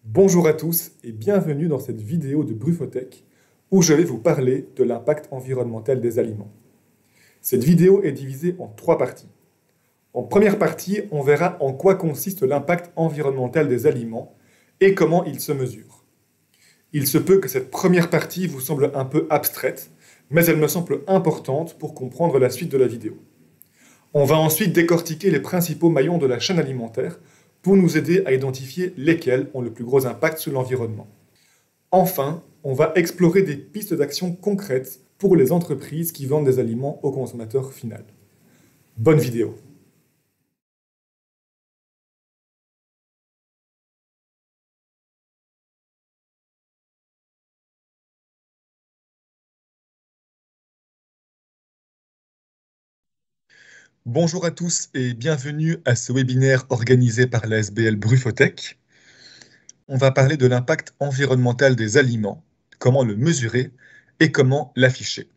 Bonjour à tous et bienvenue dans cette vidéo de Brufotech où je vais vous parler de l'impact environnemental des aliments. Cette vidéo est divisée en trois parties. En première partie, on verra en quoi consiste l'impact environnemental des aliments et comment il se mesure. Il se peut que cette première partie vous semble un peu abstraite, mais elle me semble importante pour comprendre la suite de la vidéo. On va ensuite décortiquer les principaux maillons de la chaîne alimentaire pour nous aider à identifier lesquels ont le plus gros impact sur l'environnement. Enfin, on va explorer des pistes d'action concrètes pour les entreprises qui vendent des aliments au consommateur final. Bonne vidéo! Bonjour à tous et bienvenue à ce webinaire organisé par la SBL Brufotech. On va parler de l'impact environnemental des aliments, comment le mesurer et comment l'afficher.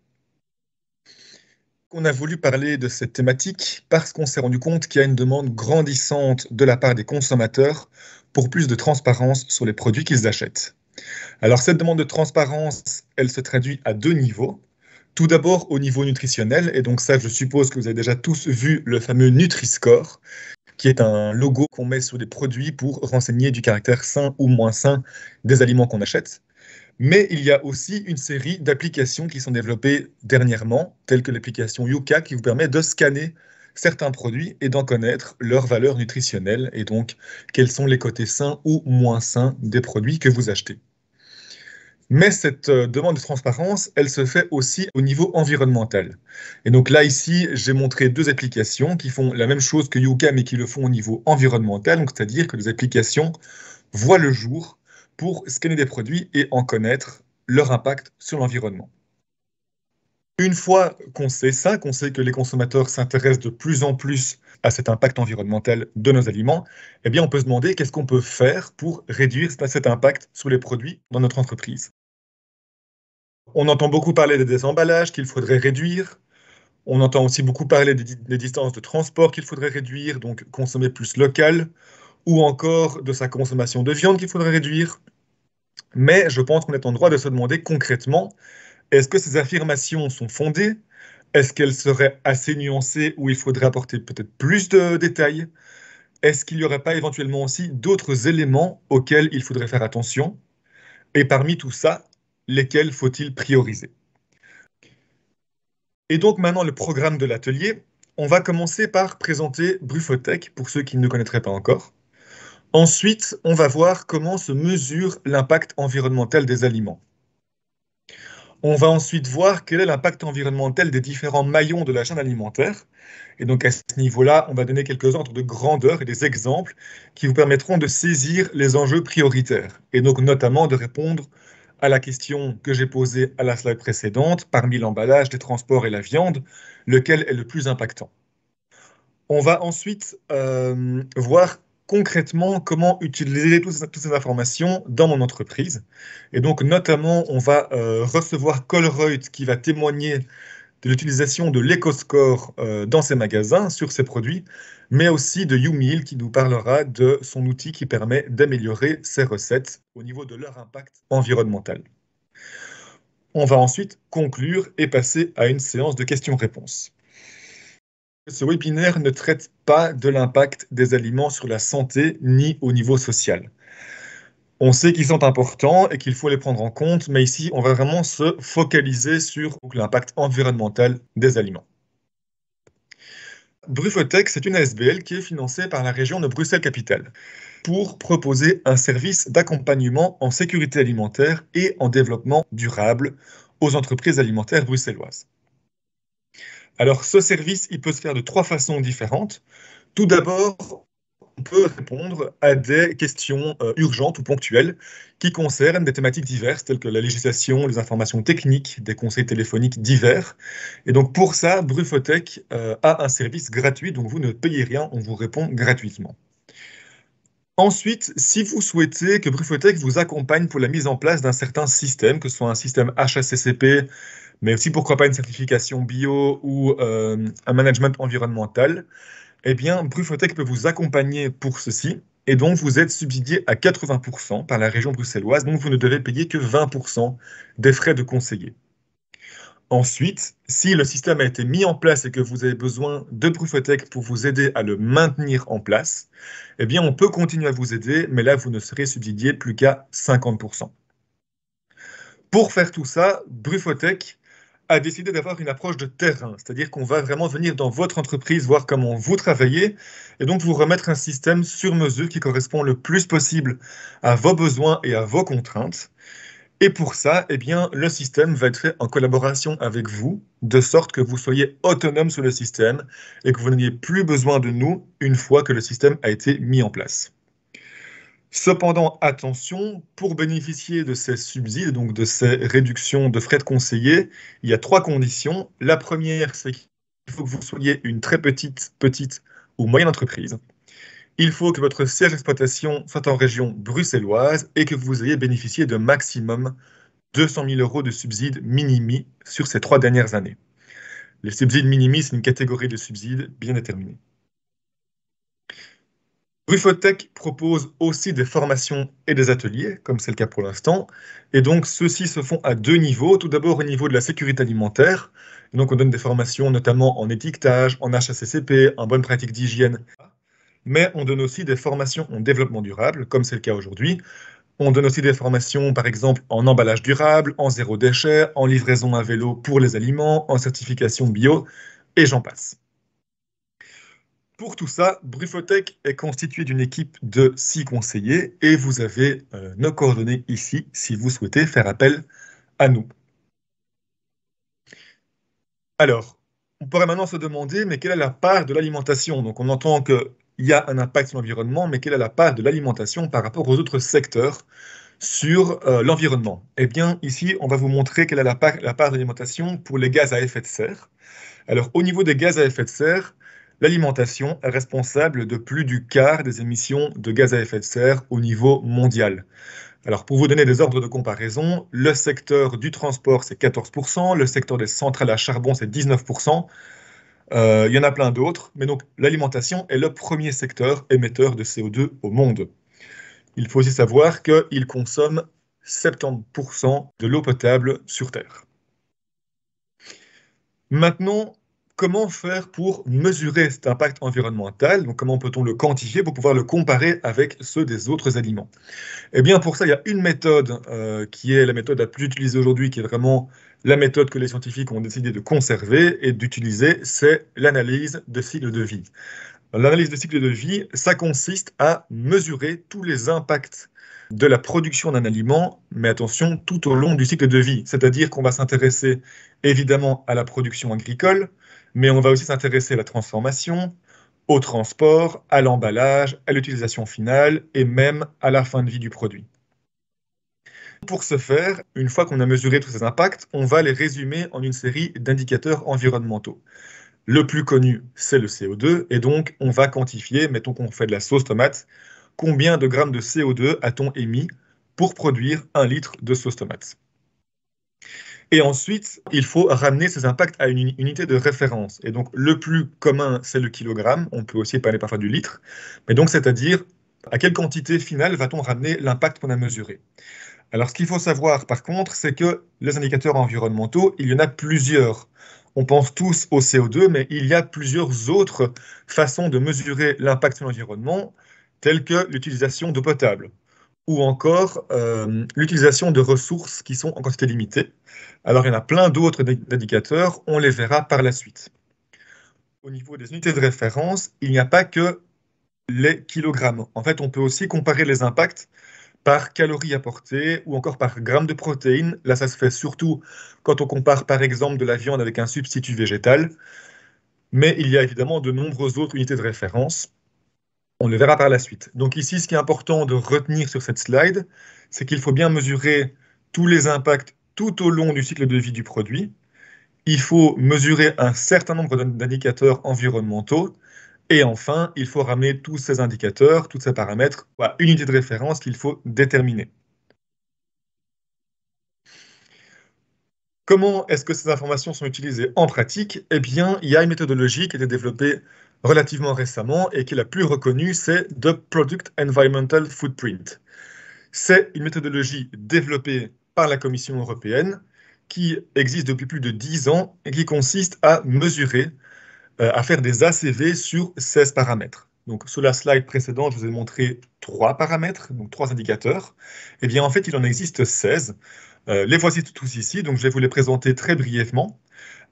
On a voulu parler de cette thématique parce qu'on s'est rendu compte qu'il y a une demande grandissante de la part des consommateurs pour plus de transparence sur les produits qu'ils achètent. Alors cette demande de transparence, elle se traduit à deux niveaux. Tout d'abord au niveau nutritionnel, et donc ça je suppose que vous avez déjà tous vu le fameux Nutri-Score, qui est un logo qu'on met sur des produits pour renseigner du caractère sain ou moins sain des aliments qu'on achète. Mais il y a aussi une série d'applications qui sont développées dernièrement, telles que l'application Yuka, qui vous permet de scanner certains produits et d'en connaître leur valeur nutritionnelle, et donc quels sont les côtés sains ou moins sains des produits que vous achetez. Mais cette demande de transparence, elle se fait aussi au niveau environnemental. Et donc là, ici, j'ai montré deux applications qui font la même chose que Yuka, mais qui le font au niveau environnemental, donc c'est-à-dire que les applications voient le jour pour scanner des produits et en connaître leur impact sur l'environnement. Une fois qu'on sait ça, qu'on sait que les consommateurs s'intéressent de plus en plus à cet impact environnemental de nos aliments, eh bien on peut se demander qu'est-ce qu'on peut faire pour réduire cet impact sur les produits dans notre entreprise. On entend beaucoup parler des emballages qu'il faudrait réduire. On entend aussi beaucoup parler des distances de transport qu'il faudrait réduire, donc consommer plus local, ou encore de sa consommation de viande qu'il faudrait réduire. Mais je pense qu'on est en droit de se demander concrètement, est-ce que ces affirmations sont fondées? Est-ce qu'elles seraient assez nuancées ou il faudrait apporter peut-être plus de détails? Est-ce qu'il n'y aurait pas éventuellement aussi d'autres éléments auxquels il faudrait faire attention? Et parmi tout ça, lesquels faut-il prioriser? Et donc maintenant, le programme de l'atelier, on va commencer par présenter Brufotech pour ceux qui ne le connaîtraient pas encore. Ensuite, on va voir comment se mesure l'impact environnemental des aliments. On va ensuite voir quel est l'impact environnemental des différents maillons de la chaîne alimentaire. Et donc à ce niveau-là, on va donner quelques ordres de grandeur et des exemples qui vous permettront de saisir les enjeux prioritaires. Et donc notamment de répondre à la question que j'ai posée à la slide précédente, parmi l'emballage, les transports et la viande, lequel est le plus impactant. On va ensuite voir concrètement comment utiliser toutes ces informations dans mon entreprise. Et donc, notamment, on va recevoir Colruyt qui va témoigner de l'utilisation de l'EcoScore dans ses magasins, sur ses produits, mais aussi de YouMeal qui nous parlera de son outil qui permet d'améliorer ses recettes au niveau de leur impact environnemental. On va ensuite conclure et passer à une séance de questions-réponses. Ce webinaire ne traite pas de l'impact des aliments sur la santé ni au niveau social. On sait qu'ils sont importants et qu'il faut les prendre en compte, mais ici, on va vraiment se focaliser sur l'impact environnemental des aliments. Brufotech, c'est une ASBL qui est financée par la région de Bruxelles-Capitale pour proposer un service d'accompagnement en sécurité alimentaire et en développement durable aux entreprises alimentaires bruxelloises. Alors, ce service, il peut se faire de trois façons différentes. Tout d'abord, on peut répondre à des questions urgentes ou ponctuelles qui concernent des thématiques diverses, telles que la législation, les informations techniques, des conseils téléphoniques divers. Et donc, pour ça, Brufotech a un service gratuit, donc vous ne payez rien, on vous répond gratuitement. Ensuite, si vous souhaitez que Brufotech vous accompagne pour la mise en place d'un certain système, que ce soit un système HACCP, mais aussi pourquoi pas une certification bio ou un management environnemental, eh bien, Brufotech peut vous accompagner pour ceci. et donc vous êtes subsidié à 80% par la région bruxelloise, donc vous ne devez payer que 20% des frais de conseiller. Ensuite, si le système a été mis en place et que vous avez besoin de Prufotech pour vous aider à le maintenir en place, eh bien, on peut continuer à vous aider, mais là, vous ne serez subsidié plus qu'à 50%. Pour faire tout ça, Brufotech a décidé d'avoir une approche de terrain, c'est-à-dire qu'on va vraiment venir dans votre entreprise voir comment vous travaillez et donc vous remettre un système sur mesure qui correspond le plus possible à vos besoins et à vos contraintes. Et pour ça, eh bien, le système va être fait en collaboration avec vous, de sorte que vous soyez autonome sur le système et que vous n'ayez plus besoin de nous une fois que le système a été mis en place. Cependant, attention, pour bénéficier de ces subsides, donc de ces réductions de frais de conseiller, il y a 3 conditions. La première, c'est qu'il faut que vous soyez une très petite ou moyenne entreprise. Il faut que votre siège d'exploitation soit en région bruxelloise et que vous ayez bénéficié de maximum 200 000 € de subsides minimi sur ces 3 dernières années. Les subsides minimi, c'est une catégorie de subsides bien déterminée. Brufotech propose aussi des formations et des ateliers, comme c'est le cas pour l'instant. Et donc, ceux-ci se font à 2 niveaux. Tout d'abord, au niveau de la sécurité alimentaire. Et donc, on donne des formations notamment en étiquetage, en HACCP, en bonne pratique d'hygiène. Mais on donne aussi des formations en développement durable, comme c'est le cas aujourd'hui. On donne aussi des formations, par exemple, en emballage durable, en zéro déchet, en livraison à vélo pour les aliments, en certification bio, et j'en passe. Pour tout ça, Brufotech est constitué d'une équipe de 6 conseillers et vous avez nos coordonnées ici si vous souhaitez faire appel à nous. Alors, on pourrait maintenant se demander, mais quelle est la part de l'alimentation? Donc, on entend qu'il y a un impact sur l'environnement, mais quelle est la part de l'alimentation par rapport aux autres secteurs sur l'environnement? Eh bien, ici, on va vous montrer quelle est la part de l'alimentation pour les gaz à effet de serre. Alors, au niveau des gaz à effet de serre, l'alimentation est responsable de plus du quart des émissions de gaz à effet de serre au niveau mondial. Alors, pour vous donner des ordres de comparaison, le secteur du transport, c'est 14%, le secteur des centrales à charbon, c'est 19%. Il y en a plein d'autres, mais donc l'alimentation est le premier secteur émetteur de CO2 au monde. Il faut aussi savoir qu'il consomme 70% de l'eau potable sur Terre. Maintenant, comment faire pour mesurer cet impact environnemental? Donc, comment peut-on le quantifier pour pouvoir le comparer avec ceux des autres aliments? Eh bien, pour ça, il y a une méthode qui est la méthode la plus utilisée aujourd'hui, qui est vraiment la méthode que les scientifiques ont décidé de conserver et d'utiliser, c'est l'analyse de cycle de vie. L'analyse de cycle de vie, ça consiste à mesurer tous les impacts de la production d'un aliment, mais attention, tout au long du cycle de vie. C'est-à-dire qu'on va s'intéresser évidemment à la production agricole, mais on va aussi s'intéresser à la transformation, au transport, à l'emballage, à l'utilisation finale et même à la fin de vie du produit. Pour ce faire, une fois qu'on a mesuré tous ces impacts, on va les résumer en une série d'indicateurs environnementaux. Le plus connu, c'est le CO2, et donc on va quantifier, mettons qu'on fait de la sauce tomate, combien de grammes de CO2 a-t-on émis pour produire 1 litre de sauce tomate. Et ensuite, il faut ramener ces impacts à une unité de référence. Et donc, le plus commun, c'est le kilogramme. On peut aussi parler parfois du litre. Mais donc, c'est-à-dire, à quelle quantité finale va-t-on ramener l'impact qu'on a mesuré? Alors, ce qu'il faut savoir, par contre, c'est que les indicateurs environnementaux, il y en a plusieurs. On pense tous au CO2, mais il y a plusieurs autres façons de mesurer l'impact sur l'environnement, telles que l'utilisation d'eau potable ou encore l'utilisation de ressources qui sont en quantité limitée. Alors, il y en a plein d'autres indicateurs, on les verra par la suite. Au niveau des unités de référence, il n'y a pas que les kilogrammes. En fait, on peut aussi comparer les impacts par calories apportées ou encore par gramme de protéines. Là, ça se fait surtout quand on compare par exemple de la viande avec un substitut végétal. Mais il y a évidemment de nombreuses autres unités de référence. On le verra par la suite. Donc ici, ce qui est important de retenir sur cette slide, c'est qu'il faut bien mesurer tous les impacts tout au long du cycle de vie du produit. Il faut mesurer un certain nombre d'indicateurs environnementaux. Et enfin, il faut ramener tous ces indicateurs, tous ces paramètres à une unité de référence qu'il faut déterminer. Comment est-ce que ces informations sont utilisées en pratique? Eh bien, il y a une méthodologie qui a été développée relativement récemment et qui est la plus reconnue, c'est The Product Environmental Footprint. C'est une méthodologie développée par la Commission européenne qui existe depuis plus de 10 ans et qui consiste à mesurer, à faire des ACV sur 16 paramètres. Donc, sur la slide précédente, je vous ai montré 3 paramètres, donc 3 indicateurs. Eh bien, en fait, il en existe 16. Les voici tous ici, donc je vais vous les présenter très brièvement.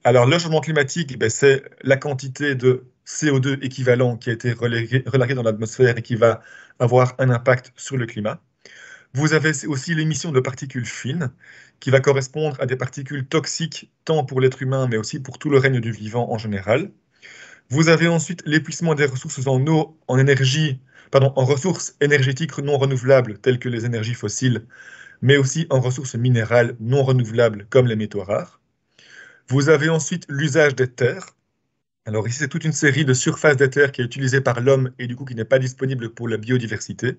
Alors, le changement climatique, ben, c'est la quantité de CO2 équivalent qui a été relargué dans l'atmosphère et qui va avoir un impact sur le climat. Vous avez aussi l'émission de particules fines, qui va correspondre à des particules toxiques, tant pour l'être humain, mais aussi pour tout le règne du vivant en général. Vous avez ensuite l'épuisement des ressources en eau, en énergie, pardon, en ressources énergétiques non renouvelables, telles que les énergies fossiles, mais aussi en ressources minérales non renouvelables, comme les métaux rares. Vous avez ensuite l'usage des terres. Alors ici, c'est toute une série de surfaces des terres qui est utilisée par l'homme et du coup qui n'est pas disponible pour la biodiversité.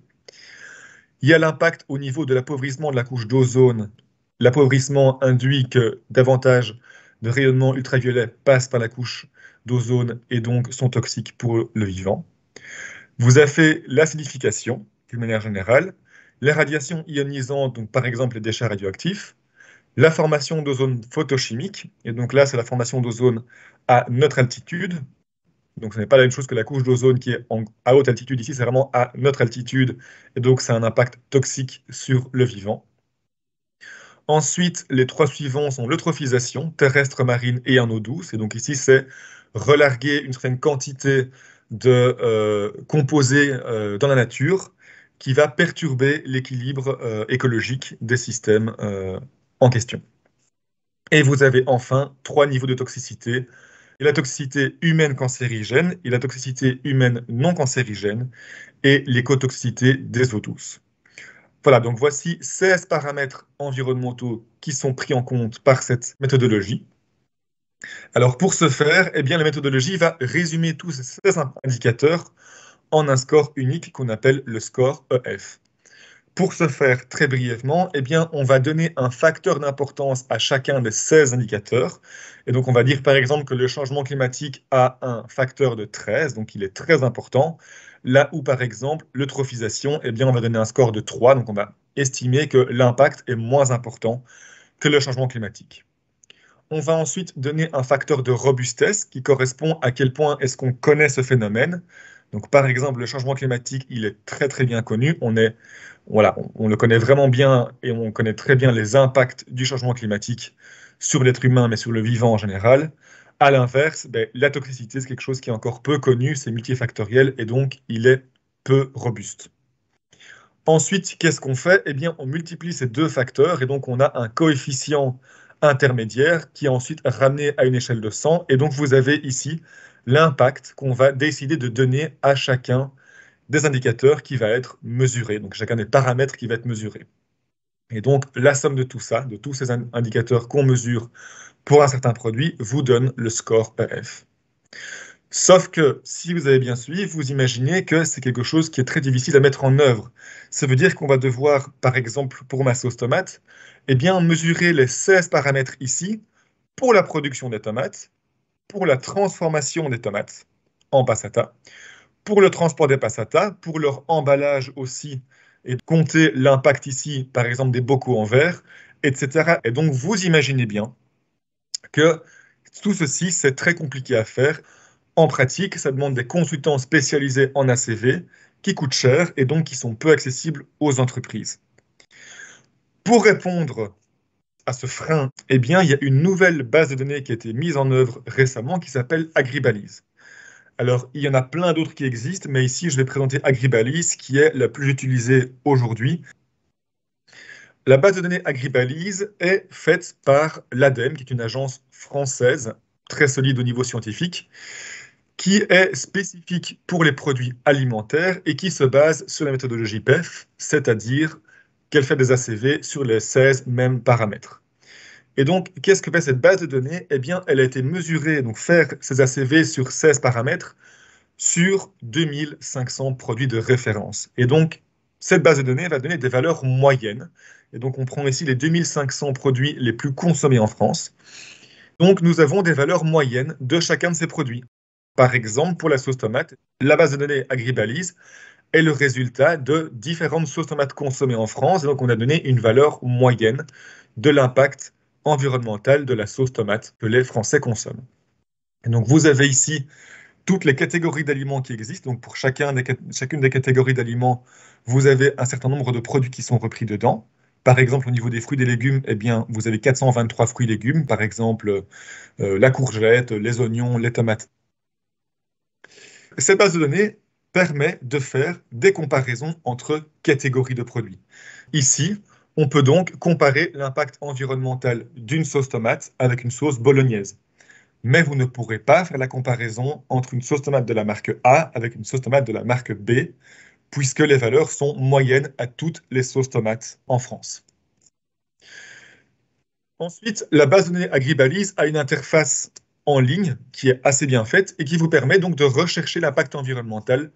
Il y a l'impact au niveau de l'appauvrissement de la couche d'ozone. L'appauvrissement induit que davantage de rayonnements ultraviolets passent par la couche d'ozone et donc sont toxiques pour le vivant. Vous avez l'acidification, d'une manière générale, les radiations ionisantes, donc par exemple les déchets radioactifs, la formation d'ozone photochimique, et donc là c'est la formation d'ozone à notre altitude, donc ce n'est pas la même chose que la couche d'ozone qui est à haute altitude, ici c'est vraiment à notre altitude, et donc c'est un impact toxique sur le vivant. Ensuite, les 3 suivants sont l'eutrophisation, terrestre, marine et en eau douce, et donc ici c'est relarguer une certaine quantité de composés dans la nature qui va perturber l'équilibre écologique des systèmes en question. Et vous avez enfin 3 niveaux de toxicité. Il y a la toxicité humaine cancérigène, il y a la toxicité humaine non cancérigène et l'écotoxicité des eaux douces. Voilà, donc voici 16 paramètres environnementaux qui sont pris en compte par cette méthodologie. Alors pour ce faire, eh bien, la méthodologie va résumer tous ces 16 indicateurs en un score unique qu'on appelle le score EF. Pour ce faire très brièvement, eh bien, on va donner un facteur d'importance à chacun des 16 indicateurs. Et donc, on va dire par exemple que le changement climatique a un facteur de 13, donc il est très important. Là où, par exemple, l'eutrophisation, eh bien, on va donner un score de 3, donc on va estimer que l'impact est moins important que le changement climatique. On va ensuite donner un facteur de robustesse qui correspond à quel point est-ce qu'on connaît ce phénomène. Donc, par exemple, le changement climatique, il est très très bien connu. Voilà, on le connaît vraiment bien et on connaît très bien les impacts du changement climatique sur l'être humain, mais sur le vivant en général. À l'inverse, ben, la toxicité, c'est quelque chose qui est encore peu connu, c'est multifactoriel et donc il est peu robuste. Ensuite, qu'est-ce qu'on fait? Eh bien, on multiplie ces deux facteurs et donc on a un coefficient intermédiaire qui est ensuite ramené à une échelle de 100. Et donc, vous avez ici l'impact qu'on va décider de donner à chacun des indicateurs qui va être mesuré, donc chacun des paramètres qui va être mesuré. Et donc, la somme de tout ça, de tous ces indicateurs qu'on mesure pour un certain produit, vous donne le score EF. Sauf que, si vous avez bien suivi, vous imaginez que c'est quelque chose qui est très difficile à mettre en œuvre. Ça veut dire qu'on va devoir, par exemple, pour ma sauce tomate, eh bien, mesurer les 16 paramètres ici pour la production des tomates, pour la transformation des tomates en passata, pour le transport des passatas, pour leur emballage aussi, et compter l'impact ici, par exemple, des bocaux en verre, etc. Et donc, vous imaginez bien que tout ceci, c'est très compliqué à faire. En pratique, ça demande des consultants spécialisés en ACV qui coûtent cher et donc qui sont peu accessibles aux entreprises. Pour répondre à ce frein, eh bien, il y a une nouvelle base de données qui a été mise en œuvre récemment qui s'appelle Agribalise. Alors, il y en a plein d'autres qui existent, mais ici, je vais présenter Agribalise, qui est la plus utilisée aujourd'hui. La base de données Agribalise est faite par l'ADEME, qui est une agence française très solide au niveau scientifique, qui est spécifique pour les produits alimentaires et qui se base sur la méthodologie PEF, c'est-à-dire qu'elle fait des ACV sur les 16 mêmes paramètres. Et donc, qu'est-ce que fait cette base de données? Eh bien, elle a été mesurée, donc faire ces ACV sur 16 paramètres, sur 2500 produits de référence. Et donc, cette base de données va donner des valeurs moyennes. Et donc, on prend ici les 2500 produits les plus consommés en France. Donc, nous avons des valeurs moyennes de chacun de ces produits. Par exemple, pour la sauce tomate, la base de données Agribalise est le résultat de différentes sauces tomates consommées en France. Et donc, on a donné une valeur moyenne de l'impact environnemental de la sauce tomate que les Français consomment. Et donc, vous avez ici toutes les catégories d'aliments qui existent. Donc, pour chacune des catégories d'aliments, vous avez un certain nombre de produits qui sont repris dedans. Par exemple, au niveau des fruits et des légumes, eh bien, vous avez 423 fruits et légumes. Par exemple, la courgette, les oignons, les tomates. Cette base de données permet de faire des comparaisons entre catégories de produits. Ici, on peut donc comparer l'impact environnemental d'une sauce tomate avec une sauce bolognaise. Mais vous ne pourrez pas faire la comparaison entre une sauce tomate de la marque A avec une sauce tomate de la marque B, puisque les valeurs sont moyennes à toutes les sauces tomates en France. Ensuite, la base de données Agribalise a une interface en ligne qui est assez bien faite et qui vous permet donc de rechercher l'impact environnemental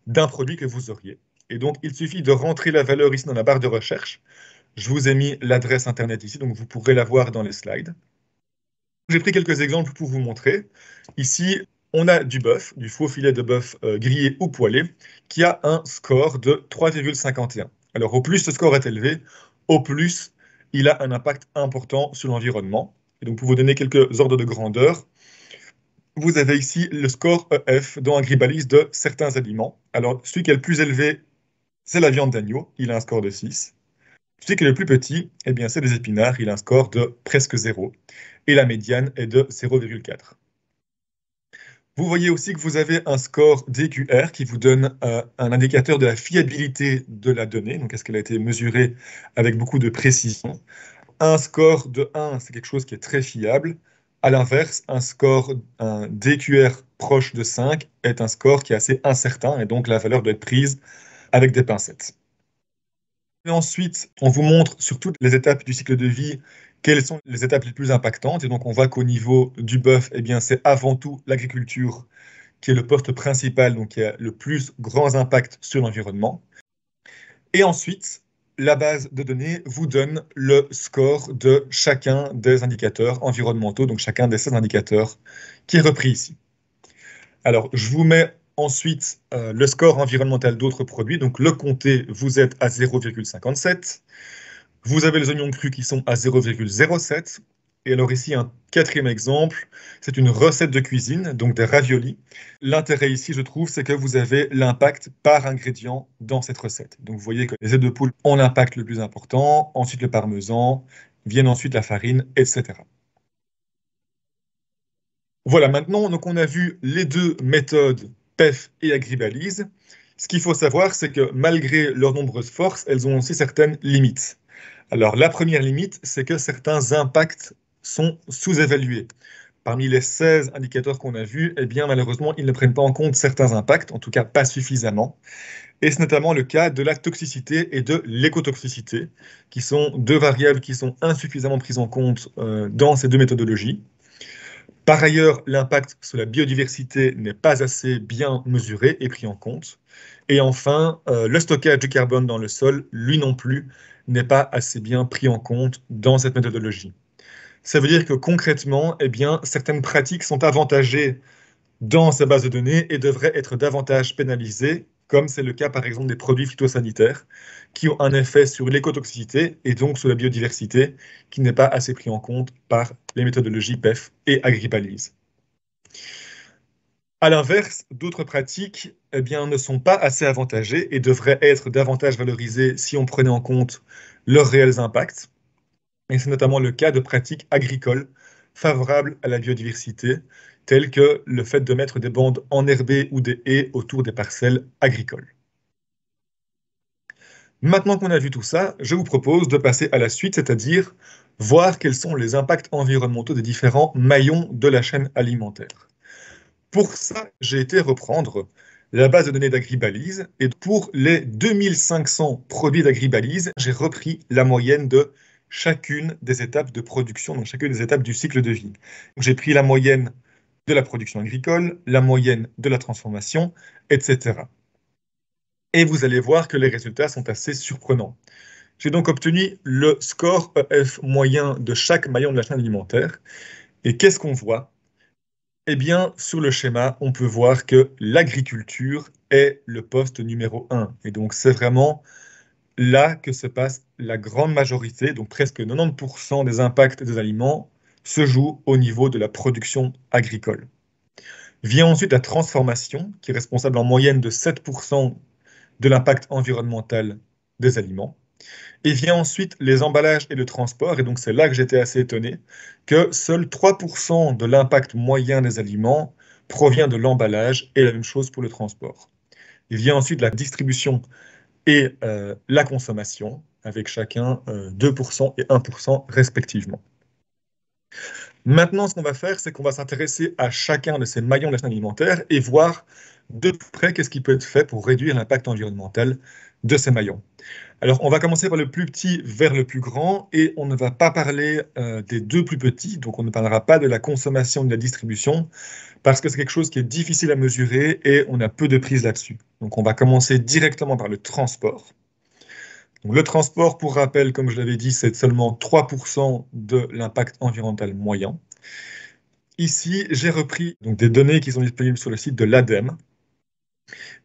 d'un produit que vous auriez. Et donc, il suffit de rentrer la valeur ici dans la barre de recherche. Je vous ai mis l'adresse Internet ici, donc vous pourrez la voir dans les slides. J'ai pris quelques exemples pour vous montrer. Ici, on a du bœuf, du faux filet de bœuf grillé ou poêlé, qui a un score de 3,51. Alors, au plus ce score est élevé, au plus il a un impact important sur l'environnement. Et donc, pour vous donner quelques ordres de grandeur, vous avez ici le score EF dans Agribalise de certains aliments. Alors, celui qui est le plus élevé, c'est la viande d'agneau, il a un score de 6. Celui qui est le plus petit, eh bien, c'est les épinards, il a un score de presque 0. Et la médiane est de 0,4. Vous voyez aussi que vous avez un score DQR qui vous donne un indicateur de la fiabilité de la donnée, donc est-ce qu'elle a été mesurée avec beaucoup de précision. Un score de 1, c'est quelque chose qui est très fiable. À l'inverse, un DQR proche de 5 est un score qui est assez incertain et donc la valeur doit être prise avec des pincettes. Et ensuite, on vous montre sur toutes les étapes du cycle de vie quelles sont les étapes les plus impactantes. Et donc, on voit qu'au niveau du bœuf, eh bien, c'est avant tout l'agriculture qui est le poste principal, donc qui a le plus grand impact sur l'environnement. Et ensuite, la base de données vous donne le score de chacun des indicateurs environnementaux, donc chacun des 16 indicateurs qui est repris ici. Alors, je vous mets ensuite le score environnemental d'autres produits. Donc, le comté, vous êtes à 0,57. Vous avez les oignons crus qui sont à 0,07. Et alors ici, un quatrième exemple, c'est une recette de cuisine, donc des raviolis. L'intérêt ici, je trouve, c'est que vous avez l'impact par ingrédient dans cette recette. Donc vous voyez que les ailes de poule ont l'impact le plus important, ensuite le parmesan, viennent ensuite la farine, etc. Voilà, maintenant, donc on a vu les deux méthodes PEF et Agribalise. Ce qu'il faut savoir, c'est que malgré leurs nombreuses forces, elles ont aussi certaines limites. Alors, la première limite, c'est que certains impacts sont sous-évalués. Parmi les 16 indicateurs qu'on a vus, eh bien, malheureusement, ils ne prennent pas en compte certains impacts, en tout cas pas suffisamment. Et c'est notamment le cas de la toxicité et de l'écotoxicité, qui sont deux variables qui sont insuffisamment prises en compte dans ces deux méthodologies. Par ailleurs, l'impact sur la biodiversité n'est pas assez bien mesuré et pris en compte. Et enfin, le stockage du carbone dans le sol, lui non plus, n'est pas assez bien pris en compte dans cette méthodologie. Ça veut dire que concrètement, eh bien, certaines pratiques sont avantagées dans ces bases de données et devraient être davantage pénalisées, comme c'est le cas par exemple des produits phytosanitaires, qui ont un effet sur l'écotoxicité et donc sur la biodiversité, qui n'est pas assez pris en compte par les méthodologies PEF et Agribalise. À l'inverse, d'autres pratiques eh bien, ne sont pas assez avantagées et devraient être davantage valorisées si on prenait en compte leurs réels impacts. Et c'est notamment le cas de pratiques agricoles favorables à la biodiversité, telles que le fait de mettre des bandes enherbées ou des haies autour des parcelles agricoles. Maintenant qu'on a vu tout ça, je vous propose de passer à la suite, c'est-à-dire voir quels sont les impacts environnementaux des différents maillons de la chaîne alimentaire. Pour ça, j'ai été reprendre la base de données d'Agribalise et pour les 2500 produits d'Agribalise, j'ai repris la moyenne de chacune des étapes de production, donc chacune des étapes du cycle de vie. J'ai pris la moyenne de la production agricole, la moyenne de la transformation, etc. Et vous allez voir que les résultats sont assez surprenants. J'ai donc obtenu le score EF moyen de chaque maillon de la chaîne alimentaire. Et qu'est-ce qu'on voit? Eh bien, sur le schéma, on peut voir que l'agriculture est le poste numéro 1. Et donc, c'est vraiment là que se passe la grande majorité, donc presque 90% des impacts des aliments se jouent au niveau de la production agricole. Vient ensuite la transformation, qui est responsable en moyenne de 7% de l'impact environnemental des aliments. Et vient ensuite les emballages et le transport, et donc c'est là que j'étais assez étonné, que seuls 3% de l'impact moyen des aliments provient de l'emballage, et la même chose pour le transport. Il vient ensuite la distribution et la consommation, avec chacun 2% et 1% respectivement. Maintenant, ce qu'on va faire, c'est qu'on va s'intéresser à chacun de ces maillons de la chaîne alimentaire et voir de près qu'est-ce qui peut être fait pour réduire l'impact environnemental de ces maillons. Alors, on va commencer par le plus petit vers le plus grand et on ne va pas parler des deux plus petits, donc on ne parlera pas de la consommation et de la distribution parce que c'est quelque chose qui est difficile à mesurer et on a peu de prise là-dessus. Donc, on va commencer directement par le transport. Donc, le transport, pour rappel, comme je l'avais dit, c'est seulement 3% de l'impact environnemental moyen. Ici, j'ai repris donc, des données qui sont disponibles sur le site de l'ADEME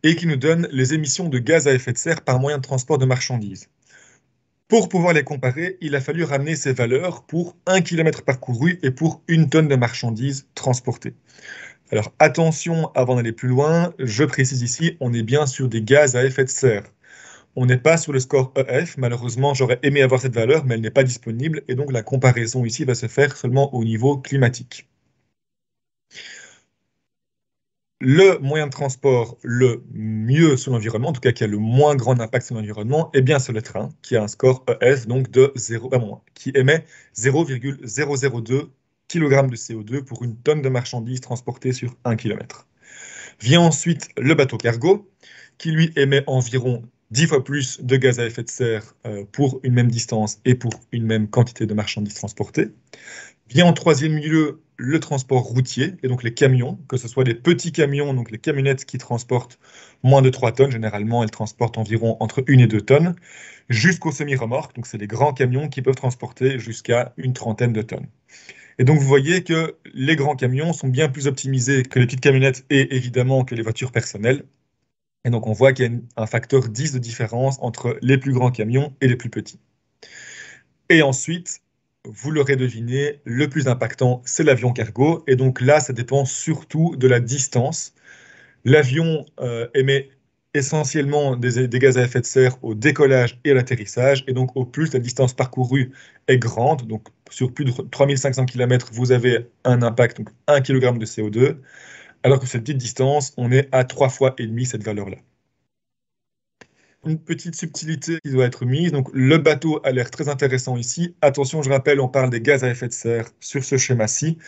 et qui nous donnent les émissions de gaz à effet de serre par moyen de transport de marchandises. Pour pouvoir les comparer, il a fallu ramener ces valeurs pour 1 km parcouru et pour 1 tonne de marchandises transportées. Alors attention, avant d'aller plus loin, je précise ici, on est bien sur des gaz à effet de serre. On n'est pas sur le score EF, malheureusement j'aurais aimé avoir cette valeur, mais elle n'est pas disponible, et donc la comparaison ici va se faire seulement au niveau climatique. Le moyen de transport le mieux sur l'environnement, en tout cas qui a le moins grand impact sur l'environnement, eh bien c'est le train, qui a un score EF donc de 0, qui émet 0,002 kg de CO2 pour une tonne de marchandises transportées sur 1 km. Vient ensuite le bateau cargo, qui lui émet environ 10 fois plus de gaz à effet de serre pour une même distance et pour une même quantité de marchandises transportées. Vient en troisième lieu le transport routier, et donc les camions, que ce soit les petits camions, donc les camionnettes qui transportent moins de 3 tonnes, généralement elles transportent environ entre 1 et 2 tonnes, jusqu'aux semi-remorques, donc c'est les grands camions qui peuvent transporter jusqu'à une trentaine de tonnes. Et donc vous voyez que les grands camions sont bien plus optimisés que les petites camionnettes et évidemment que les voitures personnelles. Et donc on voit qu'il y a un facteur 10 de différence entre les plus grands camions et les plus petits. Et ensuite, vous l'aurez deviné, le plus impactant, c'est l'avion cargo. Et donc là, ça dépend surtout de la distance. L'avion émet essentiellement des gaz à effet de serre au décollage et à l'atterrissage. Et donc, au plus la distance parcourue est grande, donc sur plus de 3500 km, vous avez un impact, donc 1 kg de CO2, alors que cette petite distance, on est à 3 fois et demi cette valeur-là. Une petite subtilité qui doit être mise. Donc, le bateau a l'air très intéressant ici. Attention, je rappelle, on parle des gaz à effet de serre sur ce schéma-ci.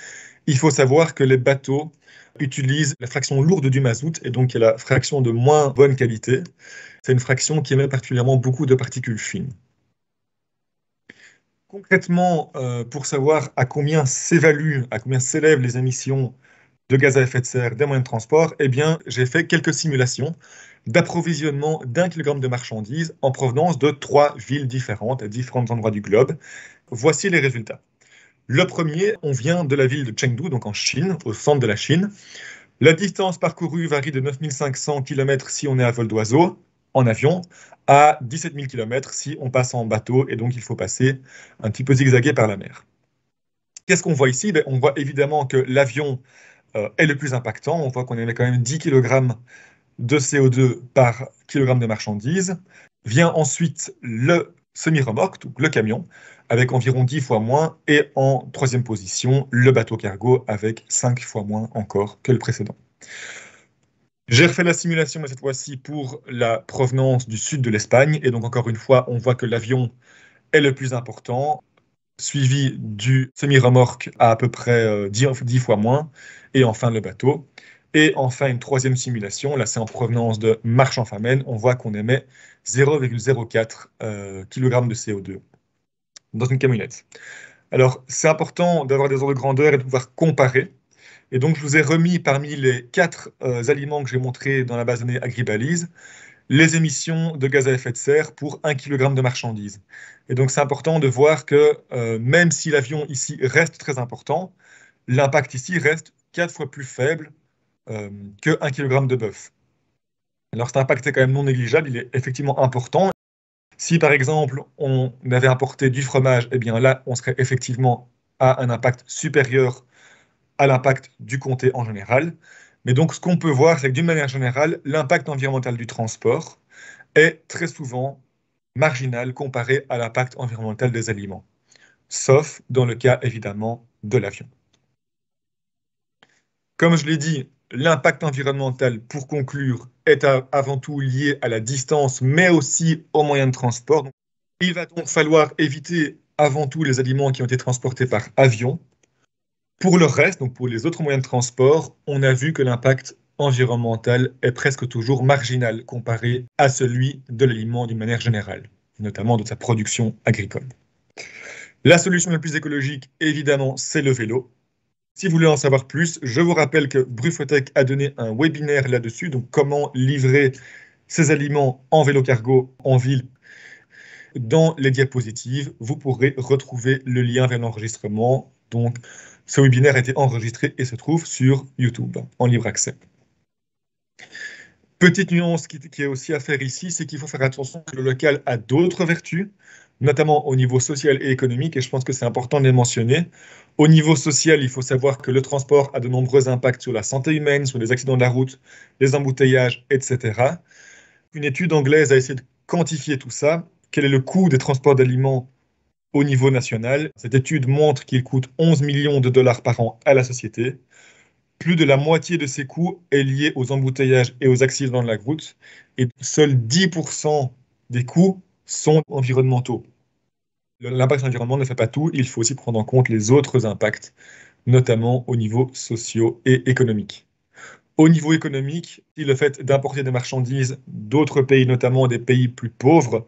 Il faut savoir que les bateaux utilisent la fraction lourde du mazout, et donc il y a la fraction de moins bonne qualité. C'est une fraction qui émet particulièrement beaucoup de particules fines. Concrètement, pour savoir à combien s'élèvent les émissions de gaz à effet de serre des moyens de transport, eh bien, j'ai fait quelques simulations d'approvisionnement d'1 kg de marchandises en provenance de 3 villes différentes, à différents endroits du globe. Voici les résultats. Le premier, on vient de la ville de Chengdu, donc en Chine, au centre de la Chine. La distance parcourue varie de 9500 km si on est à vol d'oiseau, en avion, à 17 000 km si on passe en bateau, et donc il faut passer un petit peu zigzaguer par la mer. Qu'est-ce qu'on voit ici? On voit évidemment que l'avion est le plus impactant. On voit qu'on émet quand même 10 kg de CO2 par kilogramme de marchandises. Vient ensuite le semi-remorque, donc le camion, avec environ 10 fois moins. Et en troisième position, le bateau cargo, avec 5 fois moins encore que le précédent. J'ai refait la simulation, mais cette fois-ci pour la provenance du sud de l'Espagne. Et donc, encore une fois, on voit que l'avion est le plus important, suivi du semi-remorque à peu près 10 fois moins, et enfin le bateau. Et enfin, une troisième simulation, là c'est en provenance de Marchand-Famenne, on voit qu'on émet 0,04 kg de CO2 dans une camionnette. Alors, c'est important d'avoir des ordres de grandeur et de pouvoir comparer. Et donc, je vous ai remis parmi les 4 aliments que j'ai montrés dans la base de données Agribalise, les émissions de gaz à effet de serre pour 1 kg de marchandises. Et donc, c'est important de voir que même si l'avion ici reste très important, l'impact ici reste 4 fois plus faible que 1 kg de bœuf. Alors cet impact est quand même non négligeable, il est effectivement important. Si par exemple on avait importé du fromage, eh bien là on serait effectivement à un impact supérieur à l'impact du comté en général. Mais donc ce qu'on peut voir, c'est que d'une manière générale, l'impact environnemental du transport est très souvent marginal comparé à l'impact environnemental des aliments, sauf dans le cas évidemment de l'avion. Comme je l'ai dit, l'impact environnemental, pour conclure, est avant tout lié à la distance, mais aussi aux moyens de transport. Donc, il va donc falloir éviter avant tout les aliments qui ont été transportés par avion. Pour le reste, donc pour les autres moyens de transport, on a vu que l'impact environnemental est presque toujours marginal comparé à celui de l'aliment d'une manière générale, notamment de sa production agricole. La solution la plus écologique, évidemment, c'est le vélo. Si vous voulez en savoir plus, je vous rappelle que Brufotech a donné un webinaire là-dessus, donc comment livrer ses aliments en vélo cargo en ville. Dans les diapositives, vous pourrez retrouver le lien vers l'enregistrement. Donc, ce webinaire a été enregistré et se trouve sur YouTube en libre accès. Petite nuance qui est aussi à faire ici, c'est qu'il faut faire attention que le local a d'autres vertus, notamment au niveau social et économique, et je pense que c'est important de les mentionner. Au niveau social, il faut savoir que le transport a de nombreux impacts sur la santé humaine, sur les accidents de la route, les embouteillages, etc. Une étude anglaise a essayé de quantifier tout ça. Quel est le coût des transports d'aliments au niveau national? Cette étude montre qu'il coûte 11 millions de dollars par an à la société. Plus de la moitié de ces coûts est lié aux embouteillages et aux accidents de la route, et seuls 10% des coûts sont environnementaux. L'impact sur l'environnement ne fait pas tout, il faut aussi prendre en compte les autres impacts, notamment au niveau socio et économique. Au niveau économique, le fait d'importer des marchandises d'autres pays, notamment des pays plus pauvres,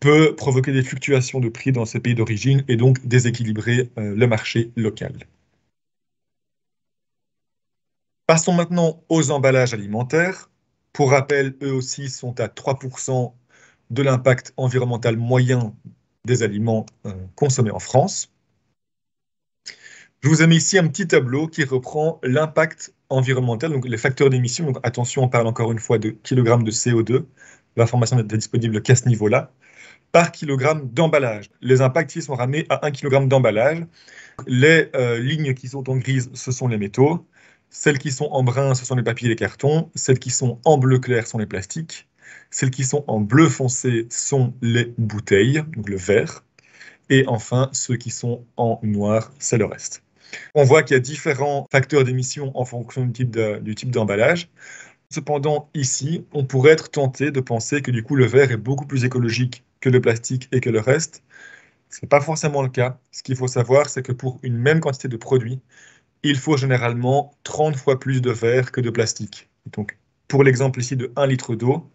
peut provoquer des fluctuations de prix dans ces pays d'origine et donc déséquilibrer le marché local. Passons maintenant aux emballages alimentaires. Pour rappel, eux aussi sont à 3% de l'impact environnemental moyen des aliments consommés en France. Je vous ai mis ici un petit tableau qui reprend l'impact environnemental, donc les facteurs d'émission. Donc attention, on parle encore une fois de kilogrammes de CO2. L'information n'est disponible qu'à ce niveau-là. Par kilogramme d'emballage. Les impacts ici sont ramenés à 1 kg d'emballage. Les lignes qui sont en grise, ce sont les métaux. Celles qui sont en brun, ce sont les papiers et les cartons. Celles qui sont en bleu clair sont les plastiques. Celles qui sont en bleu foncé sont les bouteilles, donc le verre. Et enfin, ceux qui sont en noir, c'est le reste. On voit qu'il y a différents facteurs d'émission en fonction du type d'emballage. Cependant, ici, on pourrait être tenté de penser que du coup, le verre est beaucoup plus écologique que le plastique et que le reste. Ce n'est pas forcément le cas. Ce qu'il faut savoir, c'est que pour une même quantité de produits, il faut généralement 30 fois plus de verre que de plastique. Donc, pour l'exemple ici de 1 litre d'eau,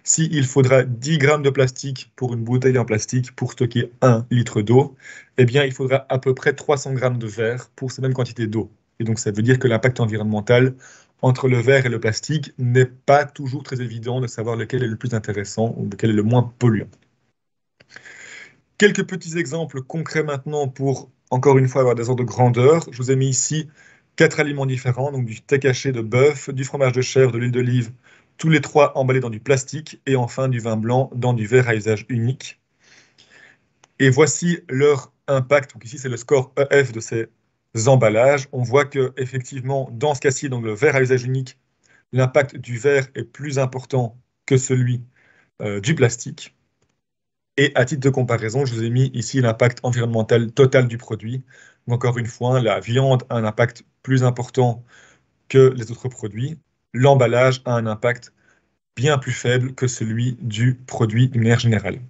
s'il faudra 10 grammes de plastique pour une bouteille en plastique pour stocker 1 litre d'eau, eh bien, il faudra à peu près 300 grammes de verre pour cette même quantité d'eau. Et donc, ça veut dire que l'impact environnemental entre le verre et le plastique n'est pas toujours très évident de savoir lequel est le plus intéressant ou lequel est le moins polluant. Quelques petits exemples concrets maintenant pour, encore une fois, avoir des ordres de grandeur. Je vous ai mis ici 4 aliments différents, donc du steak haché de bœuf, du fromage de chèvre, de l'huile d'olive, tous les 3 emballés dans du plastique, et enfin du vin blanc dans du verre à usage unique. Et voici leur impact. Donc ici, c'est le score EF de ces emballages. On voit que effectivement, dans ce cas-ci, donc le verre à usage unique, l'impact du verre est plus important que celui du plastique. Et à titre de comparaison, je vous ai mis ici l'impact environnemental total du produit. Donc encore une fois, la viande a un impact plus important que les autres produits. L'emballage a un impact bien plus faible que celui du produit d'une manière générale.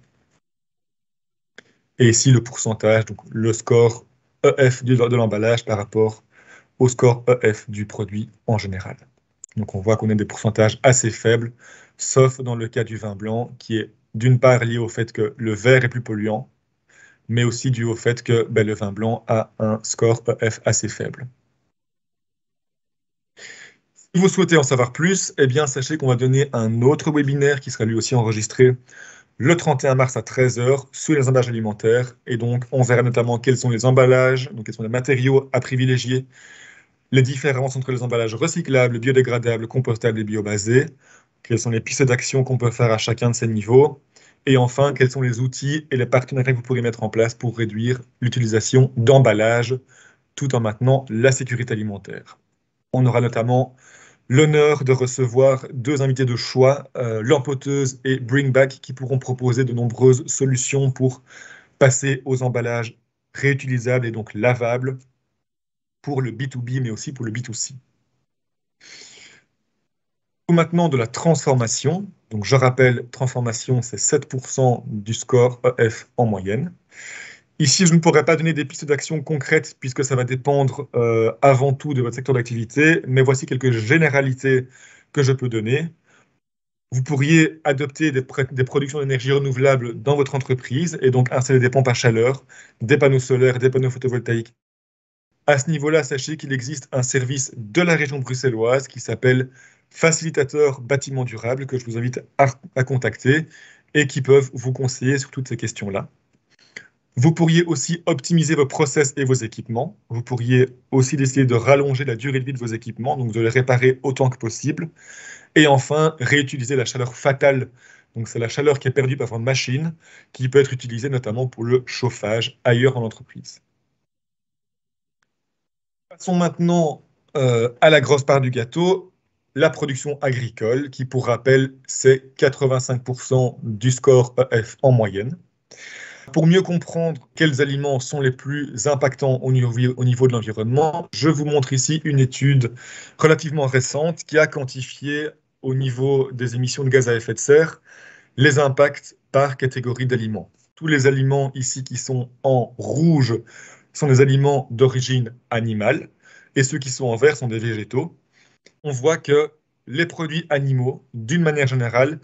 Et ici, le pourcentage, donc le score EF de l'emballage par rapport au score EF du produit en général. Donc on voit qu'on a des pourcentages assez faibles, sauf dans le cas du vin blanc, qui est d'une part lié au fait que le verre est plus polluant, mais aussi dû au fait que le vin blanc a un score EF assez faible. Si vous souhaitez en savoir plus, eh bien sachez qu'on va donner un autre webinaire qui sera lui aussi enregistré le 31 mars à 13 h sur les emballages alimentaires. Et donc, on verra notamment quels sont les emballages, donc quels sont les matériaux à privilégier, les différences entre les emballages recyclables, biodégradables, compostables et biobasés, quelles sont les pistes d'action qu'on peut faire à chacun de ces niveaux, et enfin, quels sont les outils et les partenariats que vous pourrez mettre en place pour réduire l'utilisation d'emballages tout en maintenant la sécurité alimentaire. On aura notamment l'honneur de recevoir deux invités de choix, l'Empoteuse et Bring Back, qui pourront proposer de nombreuses solutions pour passer aux emballages réutilisables et donc lavables pour le B2B, mais aussi pour le B2C. Maintenant de la transformation. Donc je rappelle, transformation, c'est 7% du score EF en moyenne. Ici, je ne pourrais pas donner des pistes d'action concrètes puisque ça va dépendre avant tout de votre secteur d'activité, mais voici quelques généralités que je peux donner. Vous pourriez adopter des productions d'énergie renouvelable dans votre entreprise et donc installer des pompes à chaleur, des panneaux solaires, des panneaux photovoltaïques. À ce niveau-là, sachez qu'il existe un service de la région bruxelloise qui s'appelle Facilitateur Bâtiment Durable, que je vous invite à contacter et qui peuvent vous conseiller sur toutes ces questions-là. Vous pourriez aussi optimiser vos process et vos équipements. Vous pourriez aussi décider de rallonger la durée de vie de vos équipements, donc de les réparer autant que possible. Et enfin, réutiliser la chaleur fatale. Donc c'est la chaleur qui est perdue par votre machine, qui peut être utilisée notamment pour le chauffage ailleurs dans l'entreprise. Passons maintenant à la grosse part du gâteau, la production agricole, qui pour rappel, c'est 85% du score EF en moyenne. Pour mieux comprendre quels aliments sont les plus impactants au niveau de l'environnement, je vous montre ici une étude relativement récente qui a quantifié au niveau des émissions de gaz à effet de serre les impacts par catégorie d'aliments. Tous les aliments ici qui sont en rouge sont des aliments d'origine animale et ceux qui sont en vert sont des végétaux. On voit que les produits animaux, d'une manière générale,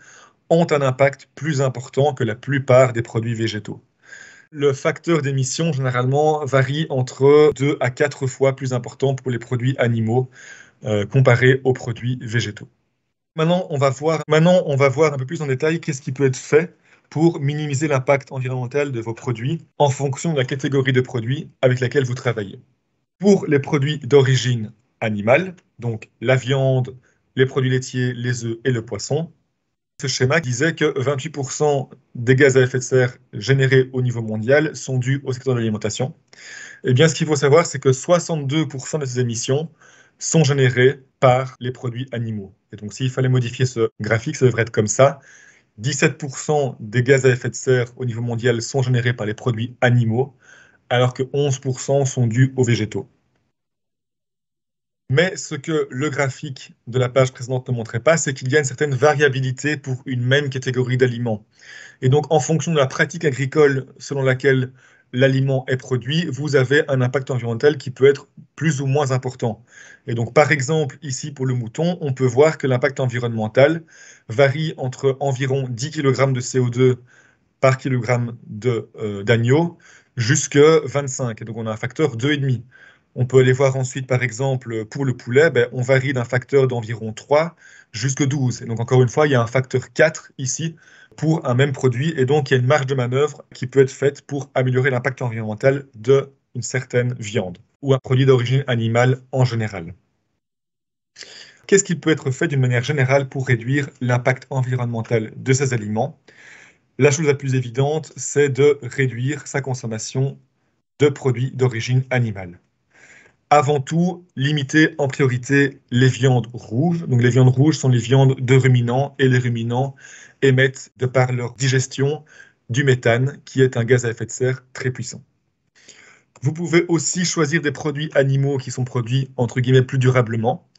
ont un impact plus important que la plupart des produits végétaux. Le facteur d'émission, généralement, varie entre 2 à 4 fois plus important pour les produits animaux comparé aux produits végétaux. Maintenant, on va voir un peu plus en détail qu'est-ce qui peut être fait pour minimiser l'impact environnemental de vos produits en fonction de la catégorie de produits avec laquelle vous travaillez. Pour les produits d'origine animale, donc la viande, les produits laitiers, les œufs et le poisson, ce schéma disait que 28% des gaz à effet de serre générés au niveau mondial sont dus au secteur de l'alimentation. Eh bien, ce qu'il faut savoir, c'est que 62% de ces émissions sont générées par les produits animaux. Et donc, s'il fallait modifier ce graphique, ça devrait être comme ça. 17% des gaz à effet de serre au niveau mondial sont générés par les produits animaux, alors que 11% sont dus aux végétaux. Mais ce que le graphique de la page précédente ne montrait pas, c'est qu'il y a une certaine variabilité pour une même catégorie d'aliments. Et donc, en fonction de la pratique agricole selon laquelle l'aliment est produit, vous avez un impact environnemental qui peut être plus ou moins important. Et donc, par exemple, ici, pour le mouton, on peut voir que l'impact environnemental varie entre environ 10 kg de CO2 par kilogramme d'agneau jusqu'à 25. Et donc, on a un facteur 2,5. On peut aller voir ensuite, par exemple, pour le poulet, on varie d'un facteur d'environ 3 jusqu'à 12. Et donc, encore une fois, il y a un facteur 4 ici pour un même produit. Et donc, il y a une marge de manœuvre qui peut être faite pour améliorer l'impact environnemental d'une certaine viande ou un produit d'origine animale en général. Qu'est-ce qui peut être fait d'une manière générale pour réduire l'impact environnemental de ces aliments? La chose la plus évidente, c'est de réduire sa consommation de produits d'origine animale. Avant tout, limiter en priorité les viandes rouges. Donc les viandes rouges sont les viandes de ruminants et les ruminants émettent, de par leur digestion, du méthane, qui est un gaz à effet de serre très puissant. Vous pouvez aussi choisir des produits animaux qui sont produits, entre guillemets, plus durablement.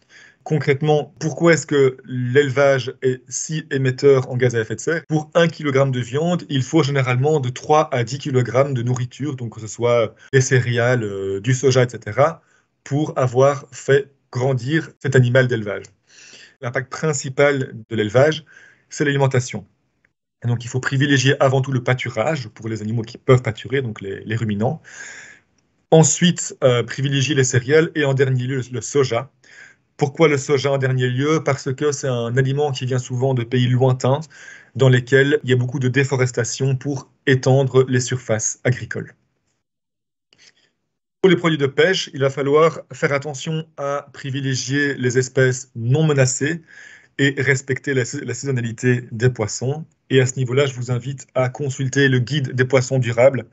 Concrètement, pourquoi est-ce que l'élevage est si émetteur en gaz à effet de serre? Pour 1 kg de viande, il faut généralement de 3 à 10 kg de nourriture, donc que ce soit des céréales, du soja, etc., pour avoir fait grandir cet animal d'élevage. L'impact principal de l'élevage, c'est l'alimentation. Et donc, il faut privilégier avant tout le pâturage pour les animaux qui peuvent pâturer, donc les ruminants. Ensuite, privilégier les céréales et en dernier lieu, le soja. Pourquoi le soja en dernier lieu? Parce que c'est un aliment qui vient souvent de pays lointains dans lesquels il y a beaucoup de déforestation pour étendre les surfaces agricoles. Pour les produits de pêche, il va falloir faire attention à privilégier les espèces non menacées et respecter la saisonnalité des poissons. Et à ce niveau-là, je vous invite à consulter le guide des poissons durables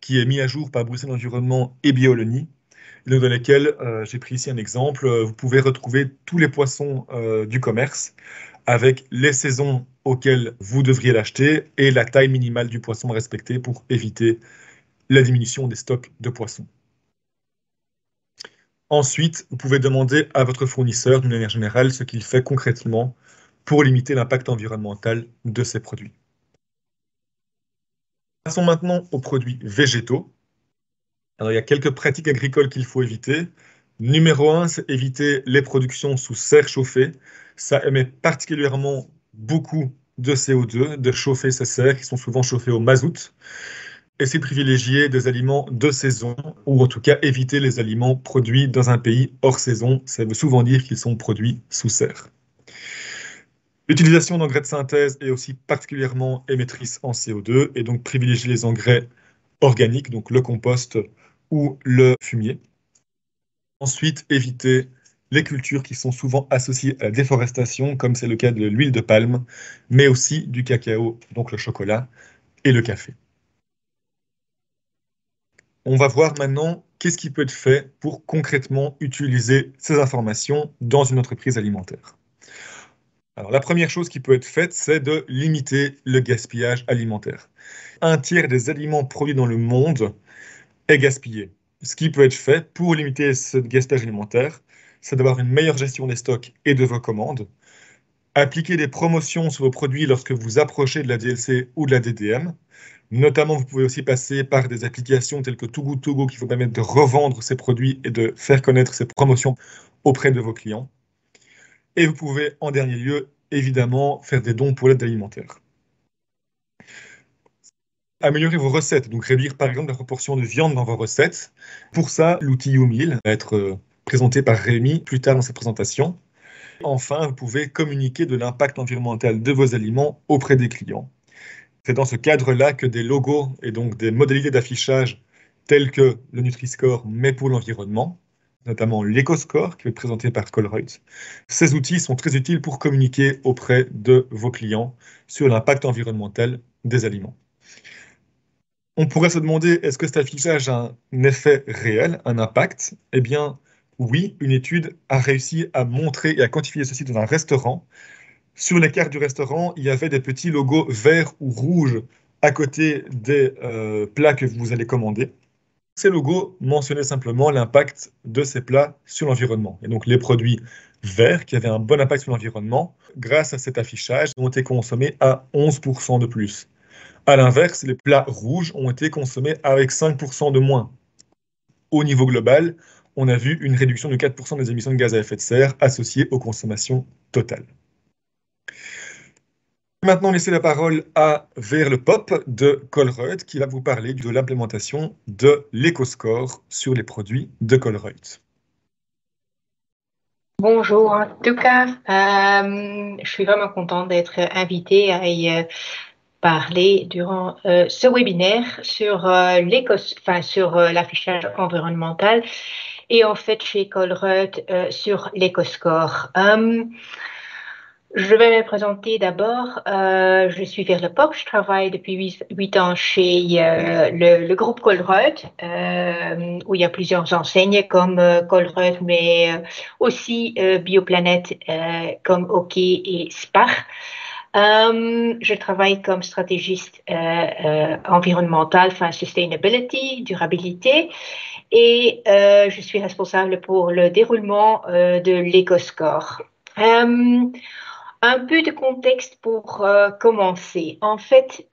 qui est mis à jour par Bruxelles Environnement et Biolonie, dans lequel j'ai pris ici un exemple. Vous pouvez retrouver tous les poissons du commerce avec les saisons auxquelles vous devriez l'acheter et la taille minimale du poisson à respecter pour éviter la diminution des stocks de poissons. Ensuite, vous pouvez demander à votre fournisseur, d'une manière générale, ce qu'il fait concrètement pour limiter l'impact environnemental de ces produits. Passons maintenant aux produits végétaux. Alors, il y a quelques pratiques agricoles qu'il faut éviter. Numéro 1, c'est éviter les productions sous serre chauffée. Ça émet particulièrement beaucoup de CO2, de chauffer ces serres qui sont souvent chauffées au mazout. Et c'est privilégier des aliments de saison, ou en tout cas éviter les aliments produits dans un pays hors saison. Ça veut souvent dire qu'ils sont produits sous serre. L'utilisation d'engrais de synthèse est aussi particulièrement émettrice en CO2 et donc privilégier les engrais organiques, donc le compost ou le fumier. Ensuite, éviter les cultures qui sont souvent associées à la déforestation, comme c'est le cas de l'huile de palme, mais aussi du cacao, donc le chocolat et le café. On va voir maintenant qu'est-ce qui peut être fait pour concrètement utiliser ces informations dans une entreprise alimentaire. Alors, la première chose qui peut être faite, c'est de limiter le gaspillage alimentaire. Un tiers des aliments produits dans le monde est gaspillé. Ce qui peut être fait pour limiter ce gaspillage alimentaire, c'est d'avoir une meilleure gestion des stocks et de vos commandes, appliquer des promotions sur vos produits lorsque vous approchez de la DLC ou de la DDM. Notamment, vous pouvez aussi passer par des applications telles que Too Good To Go qui vous permettent de revendre ces produits et de faire connaître ces promotions auprès de vos clients. Et vous pouvez, en dernier lieu, évidemment, faire des dons pour l'aide alimentaire. Améliorer vos recettes, donc réduire par exemple la proportion de viande dans vos recettes. Pour ça, l'outil YouMeal va être présenté par Rémi plus tard dans cette présentation. Enfin, vous pouvez communiquer de l'impact environnemental de vos aliments auprès des clients. C'est dans ce cadre-là que des logos et donc des modalités d'affichage tels que le Nutri-Score, mais pour l'environnement, notamment l'EcoScore qui va être présenté par Colruyt. Ces outils sont très utiles pour communiquer auprès de vos clients sur l'impact environnemental des aliments. On pourrait se demander, est-ce que cet affichage a un effet réel, un impact? Eh bien, oui, une étude a réussi à montrer et à quantifier ceci dans un restaurant. Sur les cartes du restaurant, il y avait des petits logos verts ou rouges à côté des plats que vous allez commander. Ces logos mentionnaient simplement l'impact de ces plats sur l'environnement. Et donc les produits verts qui avaient un bon impact sur l'environnement, grâce à cet affichage, ont été consommés à 11% de plus. À l'inverse, les plats rouges ont été consommés avec 5% de moins. Au niveau global, on a vu une réduction de 4% des émissions de gaz à effet de serre associées aux consommations totales. Maintenant, laisser la parole à Vers le Pop de Colruyt qui va vous parler de l'implémentation de l'EcoScore sur les produits de Colruyt. Bonjour, en tout cas, je suis vraiment contente d'être invitée à y parler durant ce webinaire sur sur l'affichage environnemental et en fait chez Colruyt sur l'EcoScore. Je vais me présenter d'abord. Je suis Vers le Pop. Je travaille depuis 8 ans chez le groupe Colruyt, où il y a plusieurs enseignes comme Colruyt, mais aussi Bioplanète comme OK et Spar. Je travaille comme stratégiste environnementale, enfin sustainability, durabilité, et je suis responsable pour le déroulement de l'EcoScore. Un peu de contexte pour commencer. En fait,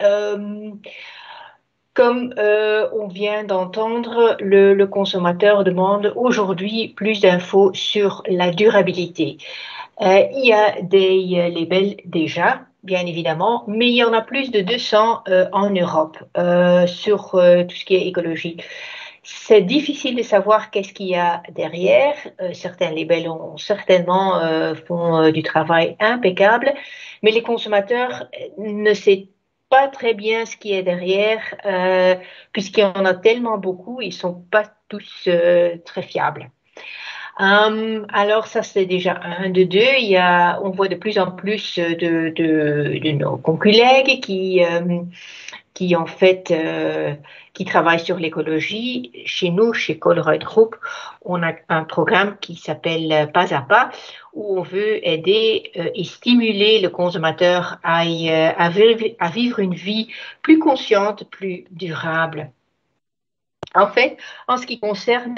comme on vient d'entendre, le consommateur demande aujourd'hui plus d'infos sur la durabilité. Il y a des labels déjà, bien évidemment, mais il y en a plus de 200 en Europe sur tout ce qui est écologie. C'est difficile de savoir qu'est-ce qu'il y a derrière. Certains labels font du travail impeccable, mais les consommateurs ne savent pas très bien ce qui est derrière, puisqu'il y en a tellement beaucoup, ils ne sont pas tous très fiables. Alors ça c'est déjà un de deux. On voit de plus en plus de nos collègues qui en fait qui travaillent sur l'écologie. Chez nous, chez Colruyt Group, on a un programme qui s'appelle Pas à Pas, où on veut aider et stimuler le consommateur à vivre une vie plus consciente, plus durable. En fait, en ce qui concerne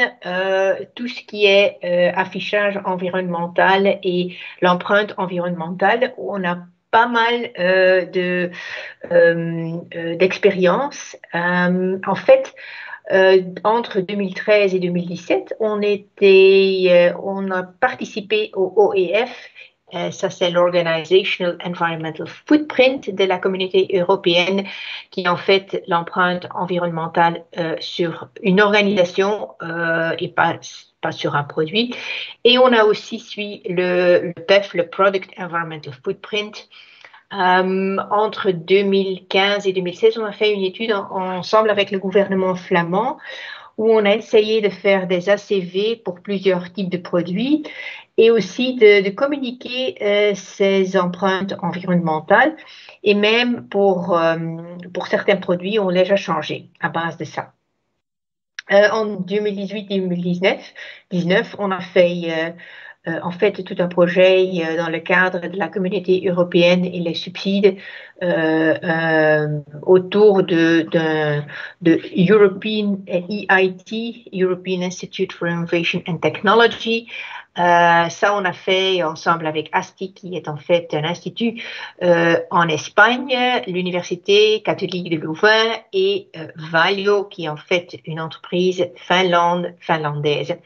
tout ce qui est affichage environnemental et l'empreinte environnementale, on a pas mal d'expériences. En fait, entre 2013 et 2017, on a participé au OEF. Ça, c'est l'Organizational Environmental Footprint de la communauté européenne, qui est en fait l'empreinte environnementale sur une organisation et pas sur un produit. Et on a aussi suivi le PEF, le Product Environmental Footprint. Entre 2015 et 2016, on a fait une étude ensemble avec le gouvernement flamand où on a essayé de faire des ACV pour plusieurs types de produits et aussi de communiquer ces empreintes environnementales. Et même pour certains produits, on les a changés à base de ça. En 2018-2019, on a fait en fait tout un projet dans le cadre de la communauté européenne et les subsides autour de European EIT, European Institute for Innovation and Technology. Ça, on a fait ensemble avec ASTI, qui est en fait un institut en Espagne, l'Université catholique de Louvain et Valio, qui est en fait une entreprise finlandaise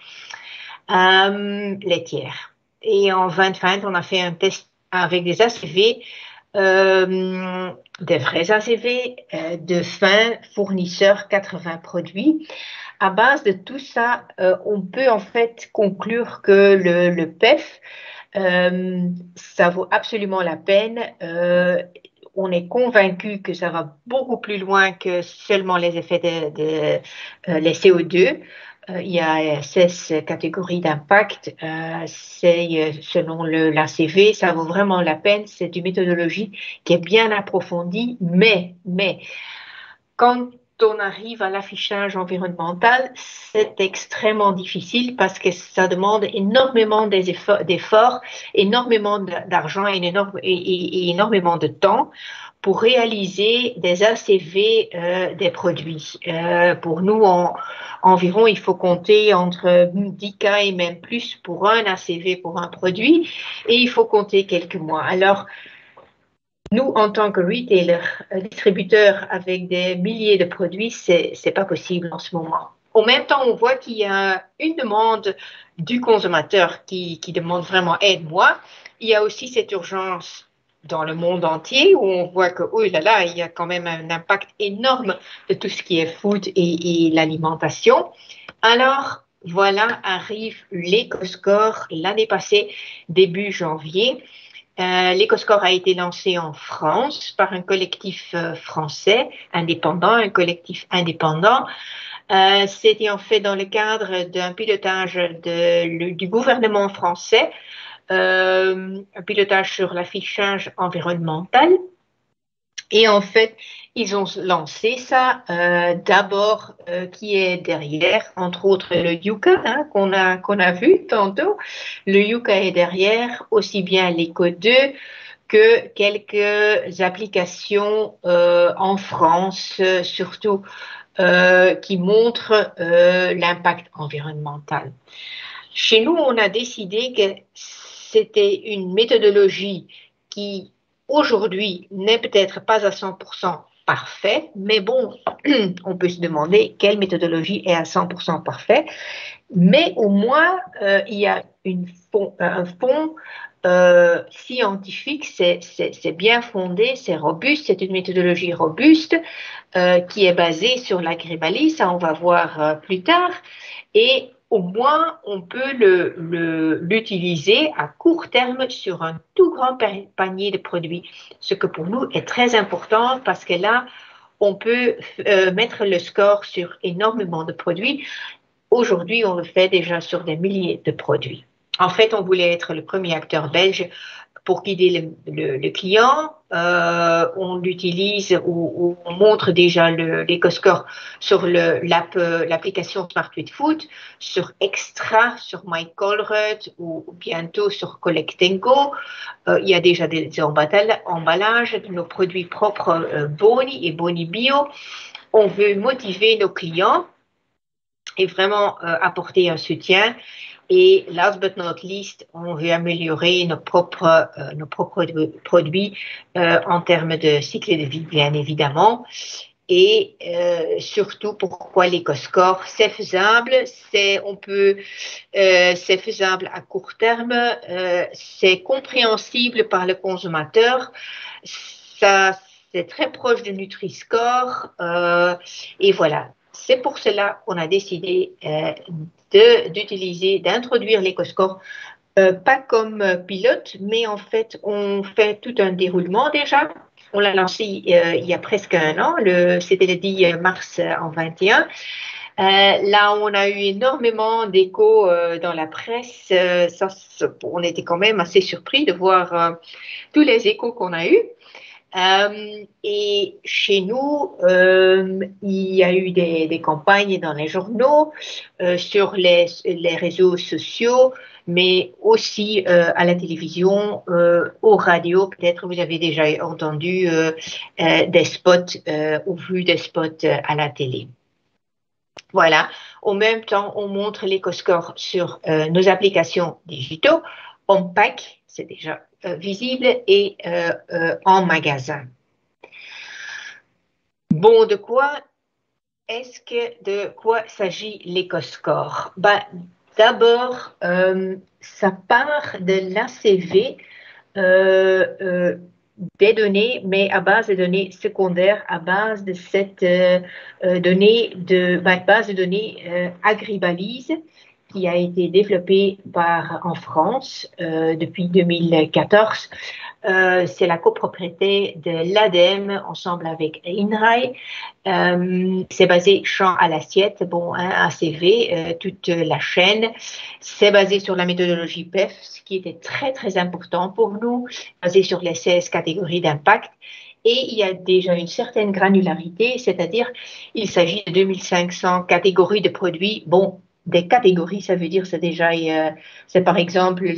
laitière. Et en 2020, on a fait un test avec des ACV, des vrais ACV de fins fournisseurs 80 produits. À base de tout ça, on peut en fait conclure que le PEF, ça vaut absolument la peine. On est convaincu que ça va beaucoup plus loin que seulement les effets les CO2. Il y a 16 catégories d'impact. C'est selon l'ACV, ça vaut vraiment la peine. C'est une méthodologie qui est bien approfondie, mais quand on arrive à l'affichage environnemental, c'est extrêmement difficile parce que ça demande énormément d'efforts, énormément d'argent et énormément de temps pour réaliser des ACV des produits. Pour nous, environ, il faut compter entre 10 cas et même plus pour un ACV pour un produit, et il faut compter quelques mois. Alors, nous, en tant que retailer, distributeur avec des milliers de produits, c'est pas possible en ce moment. Au même temps, on voit qu'il y a une demande du consommateur qui demande vraiment aide-moi. Il y a aussi cette urgence dans le monde entier où on voit que, oh là là, il y a quand même un impact énorme de tout ce qui est food et l'alimentation. Alors, voilà, arrive l'EcoScore l'année passée, début janvier. L'EcoScore a été lancé en France par un collectif français indépendant, un collectif indépendant. C'était en fait dans le cadre d'un pilotage du gouvernement français, un pilotage sur l'affichage environnemental. Et en fait, ils ont lancé ça d'abord qui est derrière, entre autres le Yuka qu'on a vu tantôt. Le Yuka est derrière, aussi bien l'Eco2 que quelques applications en France, surtout qui montrent l'impact environnemental. Chez nous, on a décidé que c'était une méthodologie qui aujourd'hui n'est peut-être pas à 100% parfait, mais bon, on peut se demander quelle méthodologie est à 100% parfait, mais au moins il y a un fond scientifique, c'est bien fondé, c'est robuste, c'est une méthodologie robuste qui est basée sur l'agribalie, ça on va voir plus tard, et au moins on peut l'utiliser à court terme sur un tout grand panier de produits, ce que pour nous est très important parce que là, on peut mettre le score sur énormément de produits. Aujourd'hui, on le fait déjà sur des milliers de produits. En fait, on voulait être le premier acteur belge pour guider le client. On l'utilise ou on montre déjà l'éco-score sur l'application Smart with Food, sur Extra, sur MyColruyt ou bientôt sur Collect & Go. Il y a déjà des emballages de nos produits propres Boni et Boni Bio. On veut motiver nos clients et vraiment apporter un soutien. Et last but not least, on veut améliorer nos propres produits en termes de cycle de vie, bien évidemment. Et surtout, pourquoi l'éco-score? C'est faisable, c'est faisable à court terme, c'est compréhensible par le consommateur, ça, c'est très proche du Nutri-Score, et voilà. C'est pour cela qu'on a décidé d'introduire l'éco-score, pas comme pilote, mais en fait, on fait tout un déroulement déjà. On l'a lancé il y a presque un an, c'était le 10 mars en 21. Là, on a eu énormément d'échos dans la presse. On était quand même assez surpris de voir tous les échos qu'on a eus. Et chez nous, il y a eu des campagnes dans les journaux, sur les réseaux sociaux, mais aussi à la télévision, aux radios. Peut-être vous avez déjà entendu des spots ou vu des spots à la télé. Voilà. En même temps, on montre l'éco-score sur nos applications digitaux, en pack, c'est déjà visible, et en magasin. Bon, de quoi s'agit l'éco-score? D'abord, ça part de l'ACV des données, mais à base de données secondaires, à base de cette base de données Agribalise, qui a été développée en France depuis 2014. C'est la copropriété de l'ADEME ensemble avec INRAE. C'est basé champ à l'assiette, ACV, toute la chaîne. C'est basé sur la méthodologie PEF, ce qui était très, très important pour nous, basé sur les 16 catégories d'impact. Et il y a déjà une certaine granularité, c'est-à-dire il s'agit de 2500 catégories de produits. Bon, des catégories, ça veut dire c'est par exemple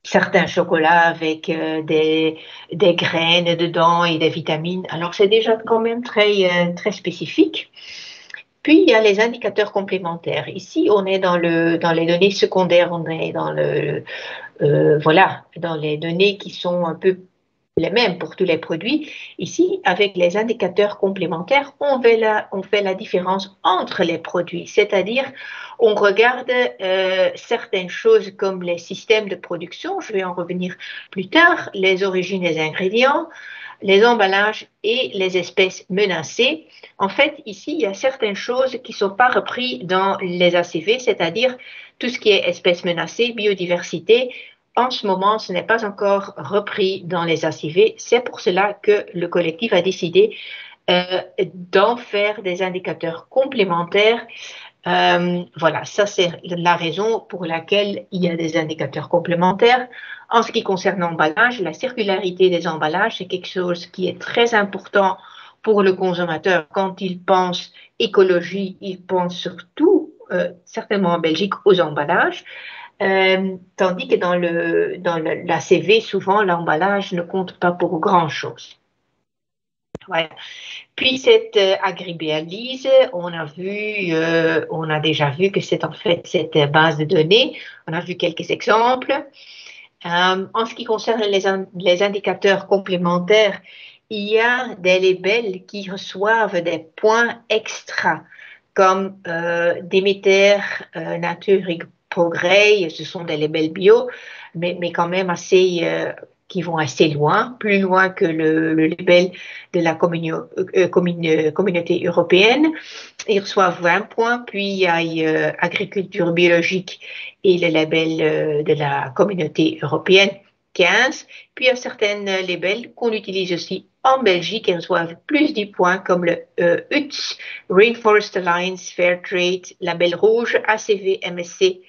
certains chocolats avec des graines dedans et des vitamines. Alors, c'est déjà quand même très, très spécifique. Puis, il y a les indicateurs complémentaires. Ici, on est dans les données secondaires, on est dans dans les données qui sont un peu les mêmes pour tous les produits. Ici, avec les indicateurs complémentaires, on fait la différence entre les produits, c'est-à-dire on regarde certaines choses comme les systèmes de production, je vais en revenir plus tard, les origines des ingrédients, les emballages et les espèces menacées. En fait, ici, il y a certaines choses qui ne sont pas reprises dans les ACV, c'est-à-dire tout ce qui est espèces menacées, biodiversité. En ce moment, ce n'est pas encore repris dans les ACV. C'est pour cela que le collectif a décidé d'en faire des indicateurs complémentaires. Voilà, ça c'est la raison pour laquelle il y a des indicateurs complémentaires. En ce qui concerne l'emballage, la circularité des emballages, c'est quelque chose qui est très important pour le consommateur. Quand il pense écologie, il pense surtout, certainement en Belgique, aux emballages. Tandis que dans l'ACV, souvent, l'emballage ne compte pas pour grand-chose. Voilà. Puis cette Agribalise, on a déjà vu que c'est en fait cette base de données. On a vu quelques exemples. En ce qui concerne les indicateurs complémentaires, il y a des labels qui reçoivent des points extra, comme Déméter, Nature et Progrès. Ce sont des labels bio, mais quand même assez qui vont assez loin, plus loin que le label de la communauté européenne. Ils reçoivent 20 points, puis il y a agriculture biologique et le label de la communauté européenne, 15. Puis il y a certains labels qu'on utilise aussi en Belgique et reçoivent plus 10 points, comme le UTZ, Rainforest Alliance, Fairtrade, label rouge, ACV, MSC,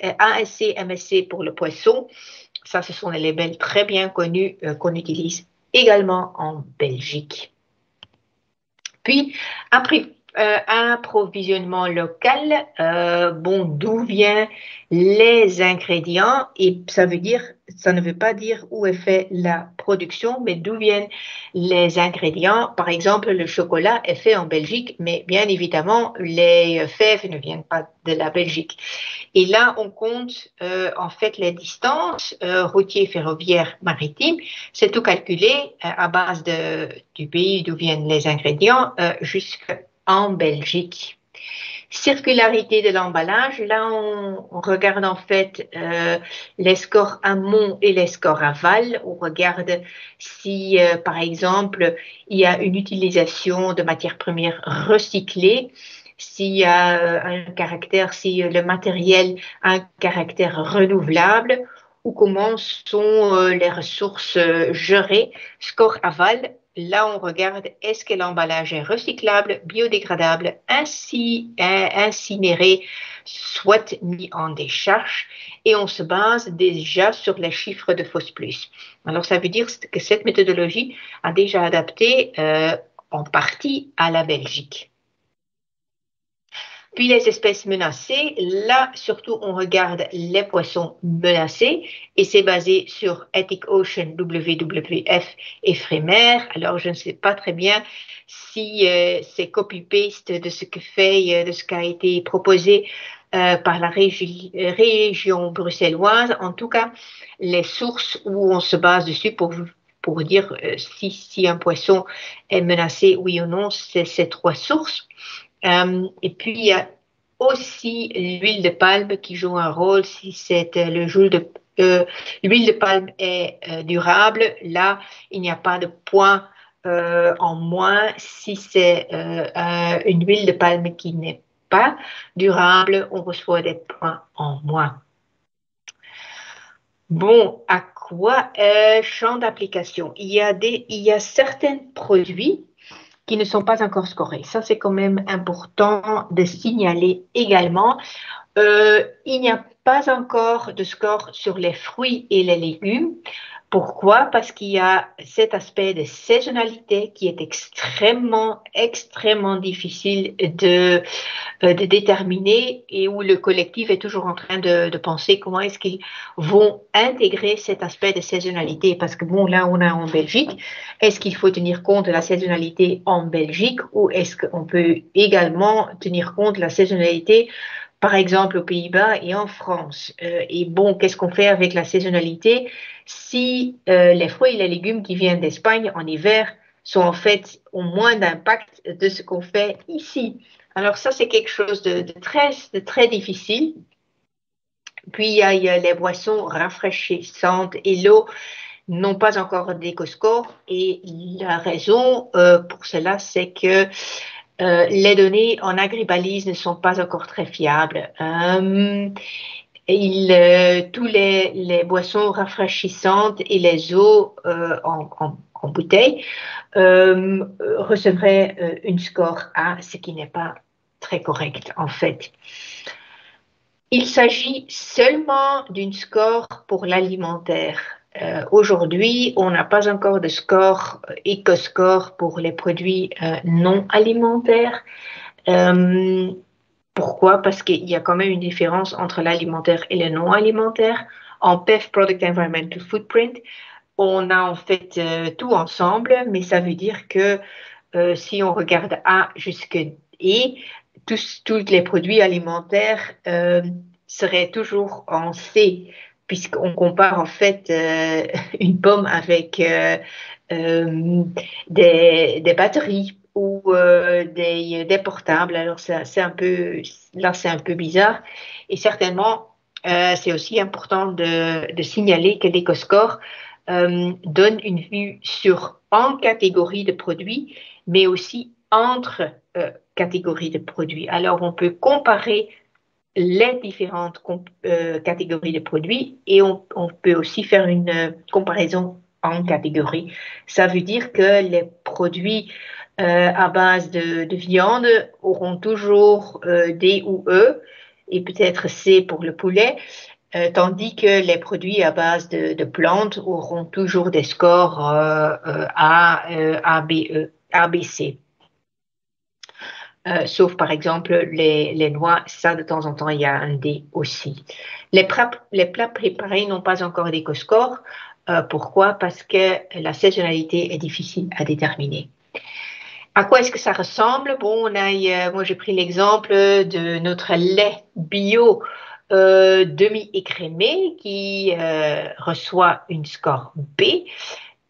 ASC, MSC pour le poisson. Ça, ce sont des labels très bien connus qu'on utilise également en Belgique. Puis, après, approvisionnement local, bon, d'où viennent les ingrédients? Et ça ne veut pas dire où est fait la production, mais d'où viennent les ingrédients. Par exemple, le chocolat est fait en Belgique, mais bien évidemment, les fèves ne viennent pas de la Belgique. Et là, on compte en fait les distances routières, ferroviaires, maritimes. C'est tout calculé à base du pays d'où viennent les ingrédients jusqu'en Belgique. Circularité de l'emballage, là on regarde en fait les scores amont et les scores aval. On regarde si par exemple il y a une utilisation de matières premières recyclées, s'il y a si le matériel a un caractère renouvelable ou comment sont les ressources gérées. Score aval, là on regarde est-ce que l'emballage est recyclable, biodégradable, incinéré, soit mis en décharge, et on se base déjà sur les chiffres de FOSS+. Alors ça veut dire que cette méthodologie a déjà adapté en partie à la Belgique. Puis les espèces menacées, là surtout on regarde les poissons menacés et c'est basé sur Ethic Ocean, WWF et Frémer. Alors je ne sais pas très bien si c'est copy-paste de ce de ce qui a été proposé par la région bruxelloise. En tout cas, les sources où on se base dessus pour dire si un poisson est menacé, oui ou non, c'est ces trois sources. Et puis, il y a aussi l'huile de palme qui joue un rôle. Si c'est l'huile de palme est durable, là, il n'y a pas de point en moins. Si c'est une huile de palme qui n'est pas durable, on reçoit des points en moins. Bon, à quoi champ d'application? Il y a certains produits qui ne sont pas encore scorés. Ça, c'est quand même important de signaler également. Il n'y a pas encore de score sur les fruits et les légumes. Pourquoi? Parce qu'il y a cet aspect de saisonnalité qui est extrêmement difficile de déterminer et où le collectif est toujours en train de penser comment est-ce qu'ils vont intégrer cet aspect de saisonnalité. Parce que bon, là, on a en Belgique, est-ce qu'il faut tenir compte de la saisonnalité en Belgique ou est-ce qu'on peut également tenir compte de la saisonnalité par exemple aux Pays-Bas et en France. Et bon, qu'est-ce qu'on fait avec la saisonnalité si les fruits et les légumes qui viennent d'Espagne en hiver ont moins d'impact de ce qu'on fait ici. Alors ça, c'est quelque chose de très difficile. Puis il y a les boissons rafraîchissantes et l'eau n'ont pas encore d'éco-score. Et la raison pour cela, c'est que les données en agribalise ne sont pas encore très fiables. Tous les boissons rafraîchissantes et les eaux en bouteille recevraient une score A, ce qui n'est pas très correct en fait. Il s'agit seulement d'une score pour l'alimentaire. Aujourd'hui, on n'a pas encore de score, éco-score pour les produits non alimentaires. Pourquoi? Parce qu'il y a quand même une différence entre l'alimentaire et le non alimentaire. En PEF, Product Environmental Footprint, on a en fait tout ensemble, mais ça veut dire que si on regarde A jusqu'à E, tous les produits alimentaires seraient toujours en C, puisqu'on compare en fait une pomme avec des batteries ou des portables. Alors c'est un peu bizarre et certainement c'est aussi important de signaler que l'éco-score donne une vue sur en catégorie de produits, mais aussi entre catégories de produits. Alors, on peut comparer les différentes catégories de produits et on peut aussi faire une comparaison en catégories. Ça veut dire que les produits à base de viande auront toujours D ou E et peut-être C pour le poulet, tandis que les produits à base de plantes auront toujours des scores A, B, E, A, B, C. Sauf par exemple les noix, ça de temps en temps il y a un D aussi. Les plats préparés n'ont pas encore d'éco-score. Pourquoi? Parce que la saisonnalité est difficile à déterminer. À quoi est-ce que ça ressemble? Bon, moi j'ai pris l'exemple de notre lait bio demi-écrémé qui reçoit une score B.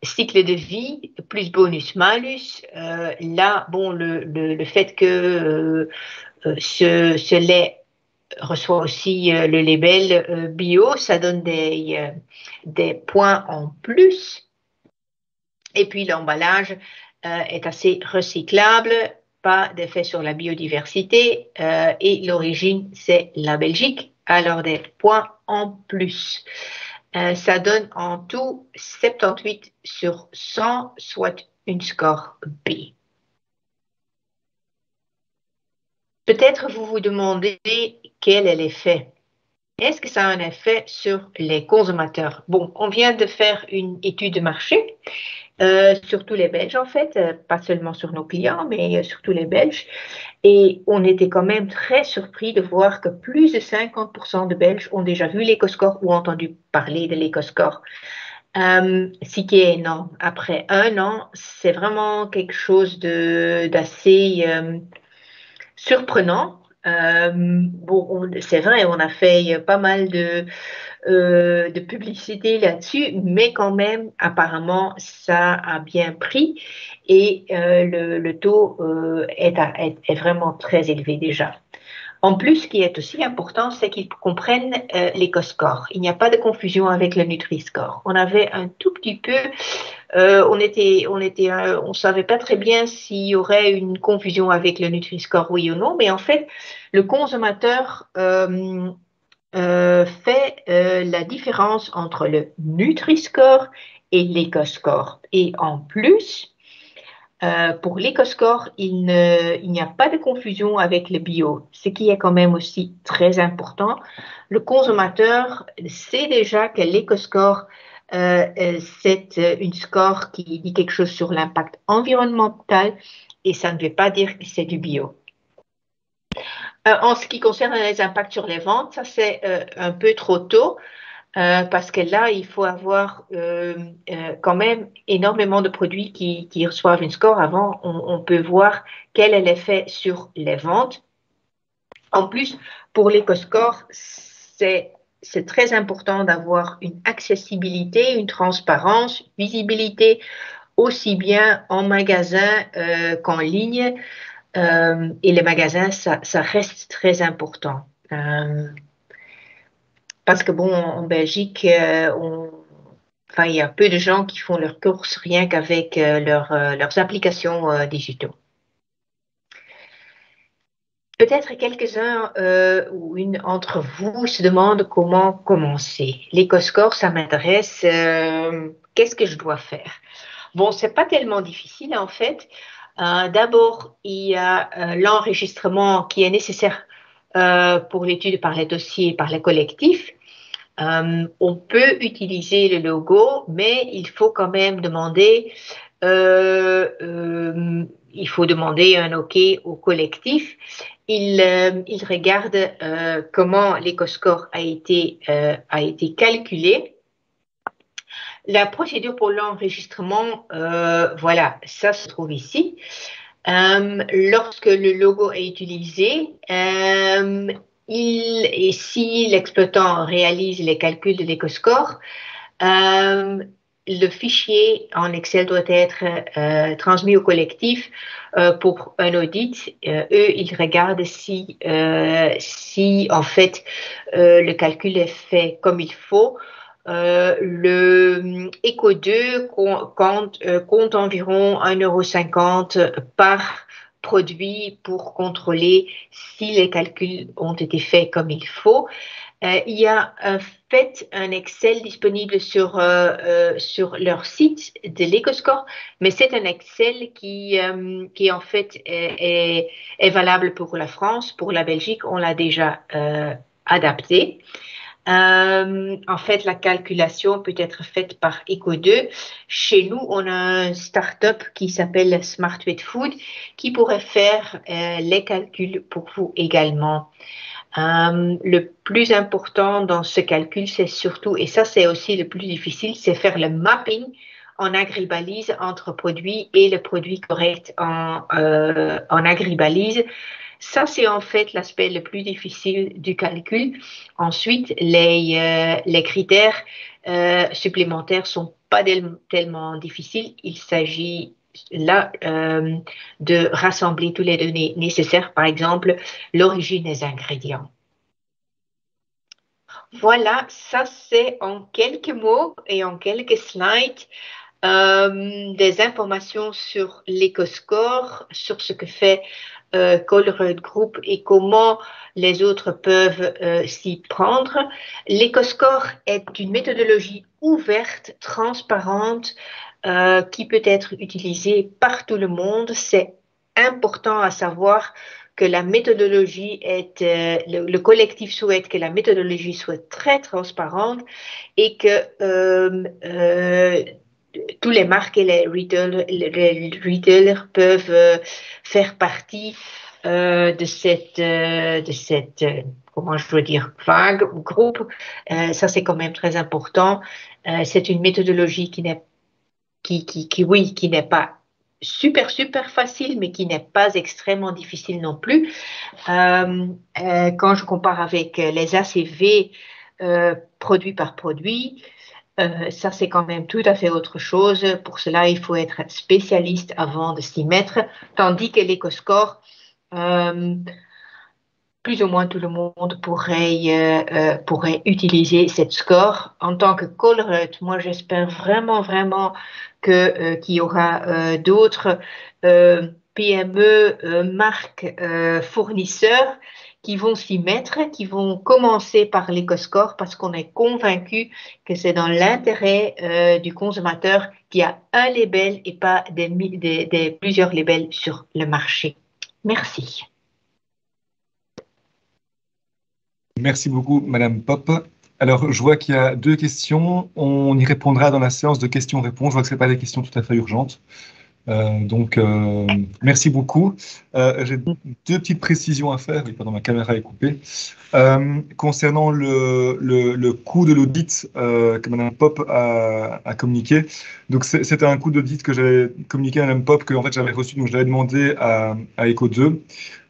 Cycle de vie plus bonus-malus. Là, bon, le fait que ce lait reçoit aussi le label bio, ça donne des points en plus. Et puis l'emballage est assez recyclable, pas d'effet sur la biodiversité et l'origine c'est la Belgique, alors des points en plus. Ça donne en tout 78 sur 100, soit une score B. Peut-être vous vous demandez quel est l'effet. Est-ce que ça a un effet sur les consommateurs? Bon, on vient de faire une étude de marché sur tous les Belges en fait, pas seulement sur nos clients, mais sur tous les Belges. Et on était quand même très surpris de voir que plus de 50% de Belges ont déjà vu l'éco-score ou entendu parler de l'éco-score. Ce qui est énorme. Après un an, c'est vraiment quelque chose d'assez surprenant. Bon, c'est vrai, on a fait pas mal de publicité là-dessus, mais quand même, apparemment, ça a bien pris et le taux est vraiment très élevé déjà. En plus, ce qui est aussi important, c'est qu'ils comprennent l'éco-score. Il n'y a pas de confusion avec le Nutri-Score. On avait un tout petit peu, on savait pas très bien s'il y aurait une confusion avec le Nutri-Score, oui ou non, mais en fait, le consommateur fait la différence entre le Nutri-Score et l'éco-score. Et en plus, pour l'éco-score, il n'y a pas de confusion avec le bio, ce qui est quand même aussi très important. Le consommateur sait déjà que l'éco-score, c'est une score qui dit quelque chose sur l'impact environnemental et ça ne veut pas dire que c'est du bio. En ce qui concerne les impacts sur les ventes, ça c'est un peu trop tôt. Parce que là, il faut avoir quand même énormément de produits qui reçoivent une score. Avant, on peut voir quel est l'effet sur les ventes. En plus, pour l'éco-score, c'est très important d'avoir une accessibilité, une transparence, visibilité, aussi bien en magasin qu'en ligne. Et les magasins, ça reste très important. Parce que bon, en Belgique, enfin, il y a peu de gens qui font leurs courses rien qu'avec leurs applications digitaux. Peut-être quelques-uns ou une entre vous se demandent comment commencer. L'éco-score, ça m'intéresse. Qu'est-ce que je dois faire? Bon, c'est pas tellement difficile en fait. D'abord, il y a l'enregistrement qui est nécessaire pour l'étude par les dossiers, par les collectifs. On peut utiliser le logo, mais il faut quand même demander, il faut demander un OK au collectif. Il regarde comment l'éco-score a été calculé. La procédure pour l'enregistrement, voilà, ça se trouve ici. Lorsque le logo est utilisé, et si l'exploitant réalise les calculs de l'éco-score, le fichier en Excel doit être transmis au collectif pour un audit. Eux, ils regardent si en fait le calcul est fait comme il faut. Le Eco 2 compte environ 1,50 € par produit pour contrôler si les calculs ont été faits comme il faut. Il y a un Excel disponible sur leur site de l'EcoScore, mais c'est un Excel qui en fait est valable pour la France. Pour la Belgique, on l'a déjà adapté. En fait, la calculation peut être faite par Eco2. Chez nous, on a un start-up qui s'appelle Smart Wet Food qui pourrait faire les calculs pour vous également. Le plus important dans ce calcul, c'est surtout, et ça c'est aussi le plus difficile, c'est faire le mapping en agribalise entre produits et le produit correct en agribalise. Ça, c'est en fait l'aspect le plus difficile du calcul. Ensuite, les critères supplémentaires sont pas tellement difficiles. Il s'agit là de rassembler toutes les données nécessaires, par exemple l'origine des ingrédients. Voilà, ça c'est en quelques mots et en quelques slides des informations sur l'EcoScore, sur ce que fait Colruyt Group et comment les autres peuvent s'y prendre. L'EcoScore est une méthodologie ouverte, transparente, qui peut être utilisée par tout le monde. C'est important à savoir que la méthodologie le collectif souhaite que la méthodologie soit très transparente et que tous les marques et les retailers peuvent faire partie de cette comment je veux dire, vague ou groupe. Ça, c'est quand même très important. C'est une méthodologie qui n'est pas super facile, mais qui n'est pas extrêmement difficile non plus. Quand je compare avec les ACV produit par produit, ça c'est quand même tout à fait autre chose. Pour cela, il faut être spécialiste avant de s'y mettre, tandis que l'EcoScore, plus ou moins tout le monde pourrait utiliser cette score. En tant que Colruyt, moi j'espère vraiment qu'il y aura d'autres PME, marques, fournisseurs qui vont s'y mettre, qui vont commencer par l'EcoScore parce qu'on est convaincu que c'est dans l'intérêt du consommateur qu'il y a un label et pas des plusieurs labels sur le marché. Merci. Merci beaucoup, Madame Pop. Alors, je vois qu'il y a 2 questions. On y répondra dans la séance de questions-réponses. Je vois que ce n'est pas des questions tout à fait urgentes. Donc, merci beaucoup. J'ai 2 petites précisions à faire. Oui, pardon, ma caméra est coupée. Concernant le coût de l'audit que Madame Pop a communiqué. Donc, c'était un coût d'audit que j'avais communiqué à Madame Pop, que en fait, j'avais reçu, donc je l'avais demandé à Eco2.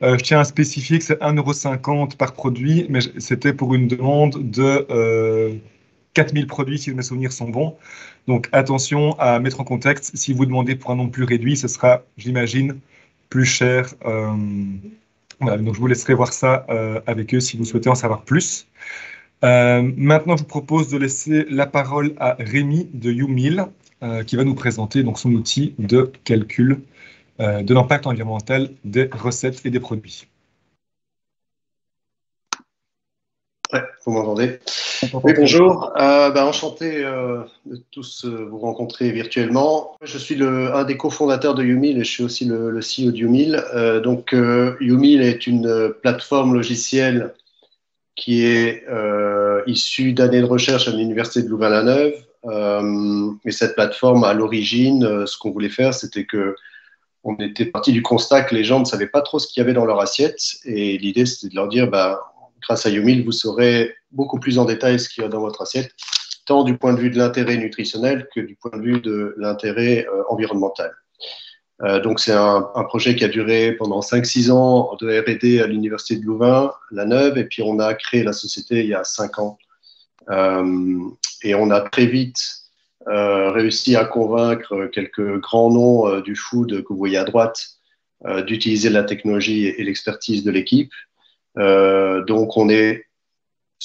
Je tiens à spécifier que c'est 1,50 € par produit, mais c'était pour une demande de 4000 produits, si mes souvenirs sont bons. Donc, attention à mettre en contexte. Si vous demandez pour un nombre plus réduit, ce sera, j'imagine, plus cher. Voilà, donc, je vous laisserai voir ça avec eux si vous souhaitez en savoir plus. Maintenant, je vous propose de laisser la parole à Rémi de YouMill, qui va nous présenter donc, son outil de calcul de l'impact environnemental des recettes et des produits. Ouais, vous m'entendez? Oui, bonjour. Enchanté de tous vous rencontrer virtuellement. Je suis un des cofondateurs de YouMill et je suis aussi le CEO de YouMill. YouMill est une plateforme logicielle qui est issue d'années de recherche à l'Université de Louvain-la-Neuve. Et cette plateforme, à l'origine, ce qu'on voulait faire, c'était que on était parti du constat que les gens ne savaient pas trop ce qu'il y avait dans leur assiette. Et l'idée, c'était de leur dire, grâce à YouMill, vous saurez beaucoup plus en détail ce qu'il y a dans votre assiette, tant du point de vue de l'intérêt nutritionnel que du point de vue de l'intérêt environnemental. Donc, c'est un projet qui a duré pendant 5-6 ans de R&D à l'Université de Louvain-la-Neuve. Et puis, on a créé la société il y a 5 ans. Et on a très vite réussi à convaincre quelques grands noms du food que vous voyez à droite d'utiliser la technologie et l'expertise de l'équipe. Donc, on est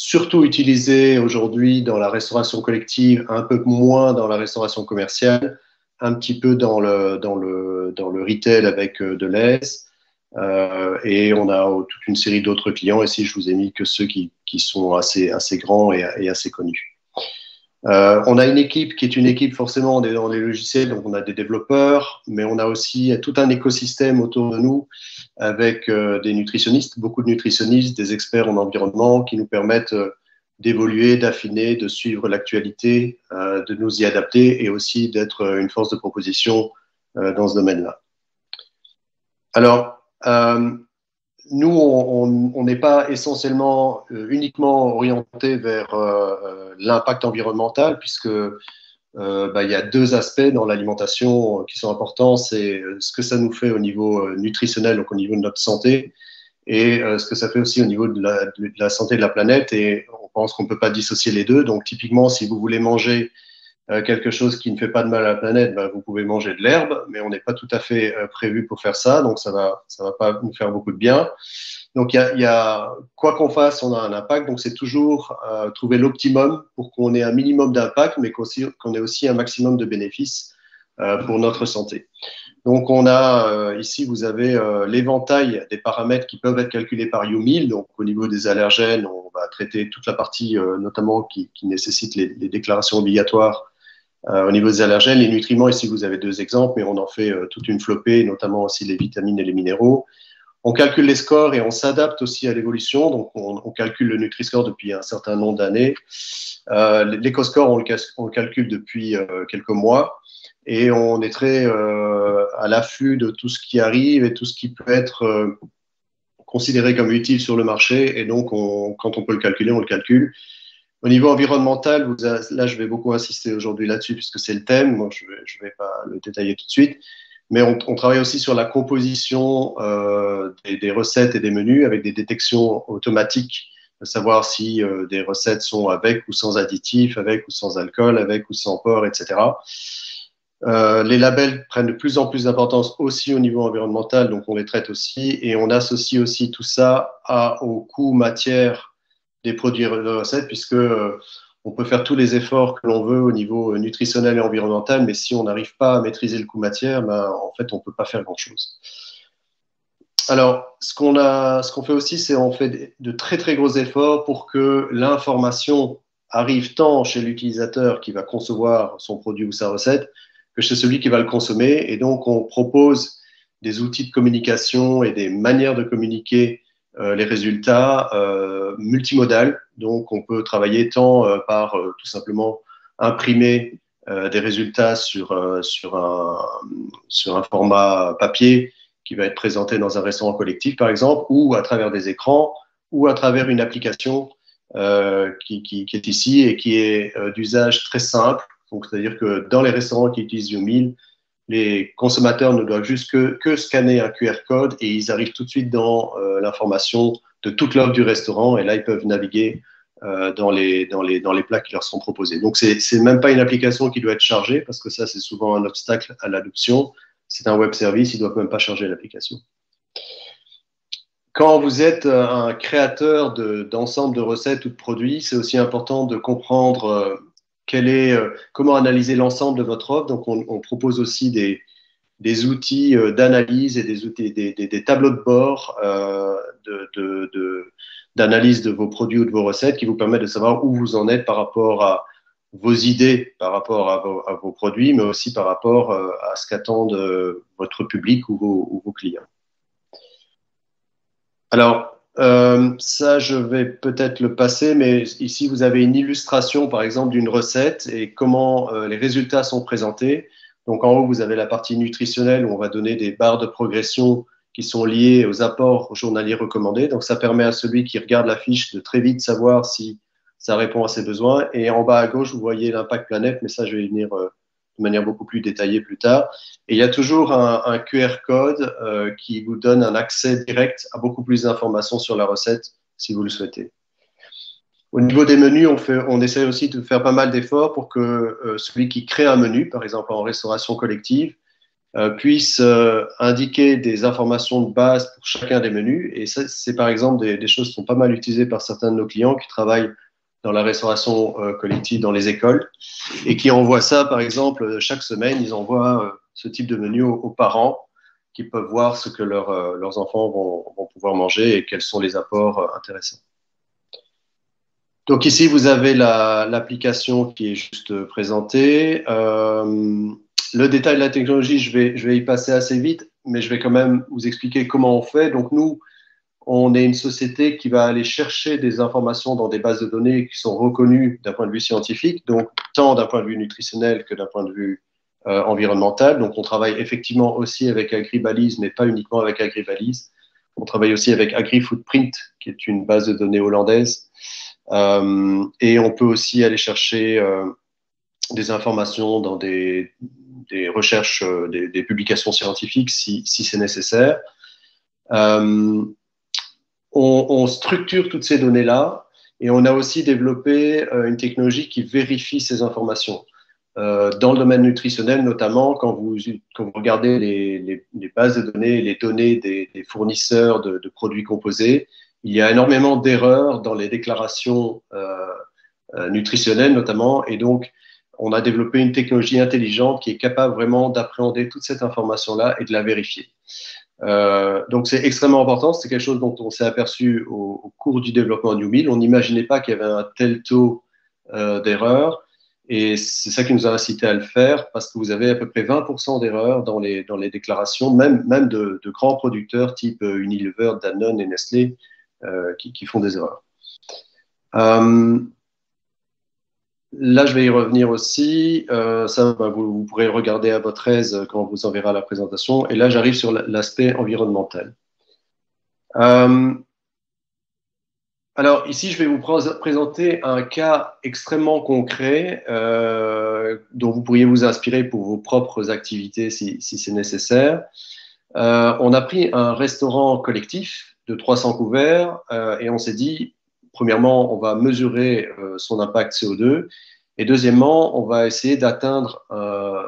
surtout utilisé aujourd'hui dans la restauration collective, un peu moins dans la restauration commerciale, un petit peu dans le retail avec Delhaize. Et on a toute une série d'autres clients. Ici, je vous ai mis que ceux qui sont assez grands et assez connus. On a une équipe qui est une équipe forcément dans les logiciels, donc on a des développeurs, mais on a aussi tout un écosystème autour de nous avec des nutritionnistes, beaucoup de nutritionnistes, des experts en environnement qui nous permettent d'évoluer, d'affiner, de suivre l'actualité, de nous y adapter et aussi d'être une force de proposition dans ce domaine-là. Alors, nous, on n'est pas essentiellement uniquement orienté vers l'impact environnemental, puisque il y a deux aspects dans l'alimentation qui sont importants. C'est ce que ça nous fait au niveau nutritionnel, donc au niveau de notre santé, et ce que ça fait aussi au niveau de la santé de la planète. Et on pense qu'on ne peut pas dissocier les deux. Donc, typiquement, si vous voulez manger quelque chose qui ne fait pas de mal à la planète, vous pouvez manger de l'herbe, mais on n'est pas tout à fait prévu pour faire ça, donc ça va pas nous faire beaucoup de bien. Donc, il y a quoi qu'on fasse, on a un impact, donc c'est toujours trouver l'optimum pour qu'on ait un minimum d'impact, mais qu'on ait aussi un maximum de bénéfices pour notre santé. Donc, on a ici, vous avez l'éventail des paramètres qui peuvent être calculés par YouMeal. Donc, au niveau des allergènes, on va traiter toute la partie notamment qui nécessite les déclarations obligatoires. Au niveau des allergènes, les nutriments, ici vous avez deux exemples, mais on en fait toute une flopée, notamment aussi les vitamines et les minéraux. On calcule les scores et on s'adapte aussi à l'évolution. Donc, on calcule le Nutri-Score depuis un certain nombre d'années. L'Eco-Score, on le calcule depuis quelques mois et on est très à l'affût de tout ce qui arrive et tout ce qui peut être considéré comme utile sur le marché. Et donc, quand on peut le calculer, on le calcule. Au niveau environnemental, là, je vais beaucoup insister aujourd'hui là-dessus puisque c'est le thème. Moi, je ne vais pas le détailler tout de suite. Mais on travaille aussi sur la composition des recettes et des menus avec des détections automatiques, de savoir si des recettes sont avec ou sans additifs, avec ou sans alcool, avec ou sans porc, etc. Les labels prennent de plus en plus d'importance aussi au niveau environnemental, donc on les traite aussi. Et on associe aussi tout ça au coût matière des produits de recettes, puisque on peut faire tous les efforts que l'on veut au niveau nutritionnel et environnemental, mais si on n'arrive pas à maîtriser le coût matière, en fait, on ne peut pas faire grand-chose. Alors, ce qu'on fait aussi, c'est on fait de très, très gros efforts pour que l'information arrive tant chez l'utilisateur qui va concevoir son produit ou sa recette que chez celui qui va le consommer. Et donc, on propose des outils de communication et des manières de communiquer les résultats multimodales. Donc, on peut travailler tant par tout simplement imprimer des résultats sur un format papier qui va être présenté dans un restaurant collectif, par exemple, ou à travers des écrans, ou à travers une application qui est ici et qui est d'usage très simple. Donc, c'est-à-dire que dans les restaurants qui utilisent YouMeal, les consommateurs ne doivent juste que scanner un QR code et ils arrivent tout de suite dans l'information de toute l'offre du restaurant et là, ils peuvent naviguer dans les plats qui leur sont proposés. Donc, c'est même pas une application qui doit être chargée parce que ça, c'est souvent un obstacle à l'adoption. C'est un web service, ils ne doivent même pas charger l'application. Quand vous êtes un créateur d'ensemble de recettes ou de produits, c'est aussi important de comprendre comment analyser l'ensemble de votre offre. Donc, on propose aussi des outils d'analyse et des tableaux de bord d'analyse de vos produits ou de vos recettes qui vous permettent de savoir où vous en êtes par rapport à vos idées, par rapport à vos produits, mais aussi par rapport à ce qu'attendent votre public ou vos clients. Alors, ça, je vais peut-être le passer, mais ici, vous avez une illustration, par exemple, d'une recette et comment les résultats sont présentés. Donc, en haut, vous avez la partie nutritionnelle où on va donner des barres de progression qui sont liées aux apports journaliers recommandés. Donc, ça permet à celui qui regarde la fiche de très vite savoir si ça répond à ses besoins. Et en bas à gauche, vous voyez l'impact planète, mais ça, je vais y venir de manière beaucoup plus détaillée plus tard. Et il y a toujours un QR code qui vous donne un accès direct à beaucoup plus d'informations sur la recette si vous le souhaitez. Au niveau des menus, on essaie aussi de faire pas mal d'efforts pour que celui qui crée un menu, par exemple en restauration collective, puisse indiquer des informations de base pour chacun des menus. Et ça, c'est par exemple des choses qui sont pas mal utilisées par certains de nos clients qui travaillent dans la restauration collective dans les écoles et qui envoient ça, par exemple, chaque semaine, ils envoient ce type de menu aux parents qui peuvent voir ce que leurs enfants vont pouvoir manger et quels sont les apports intéressants. Donc ici, vous avez l'application qui est juste présentée. Le détail de la technologie, je vais y passer assez vite, mais je vais quand même vous expliquer comment on fait. Donc nous, on est une société qui va aller chercher des informations dans des bases de données qui sont reconnues d'un point de vue scientifique, donc tant d'un point de vue nutritionnel que d'un point de vue environnemental. Donc on travaille effectivement aussi avec Agribalise, mais pas uniquement avec Agribalise. On travaille aussi avec AgriFootprint, qui est une base de données hollandaise. Et on peut aussi aller chercher des informations dans des recherches, des publications scientifiques si c'est nécessaire. On structure toutes ces données-là et on a aussi développé une technologie qui vérifie ces informations. Dans le domaine nutritionnel, notamment, quand vous regardez les bases de données, les données des fournisseurs de produits composés, il y a énormément d'erreurs dans les déclarations nutritionnelles, notamment, et donc on a développé une technologie intelligente qui est capable vraiment d'appréhender toute cette information-là et de la vérifier. Donc c'est extrêmement important, c'est quelque chose dont on s'est aperçu au cours du développement de YouMeal. On n'imaginait pas qu'il y avait un tel taux d'erreurs et c'est ça qui nous a incité à le faire parce que vous avez à peu près 20% d'erreurs dans les déclarations, même de grands producteurs type Unilever, Danone et Nestlé qui font des erreurs. Là, je vais y revenir aussi. Ça, vous pourrez le regarder à votre aise quand on vous enverra la présentation. Et là, j'arrive sur l'aspect environnemental. Alors, ici, je vais vous présenter un cas extrêmement concret dont vous pourriez vous inspirer pour vos propres activités si c'est nécessaire. On a pris un restaurant collectif de 300 couverts et on s'est dit, premièrement, on va mesurer son impact CO2 et deuxièmement, on va essayer d'atteindre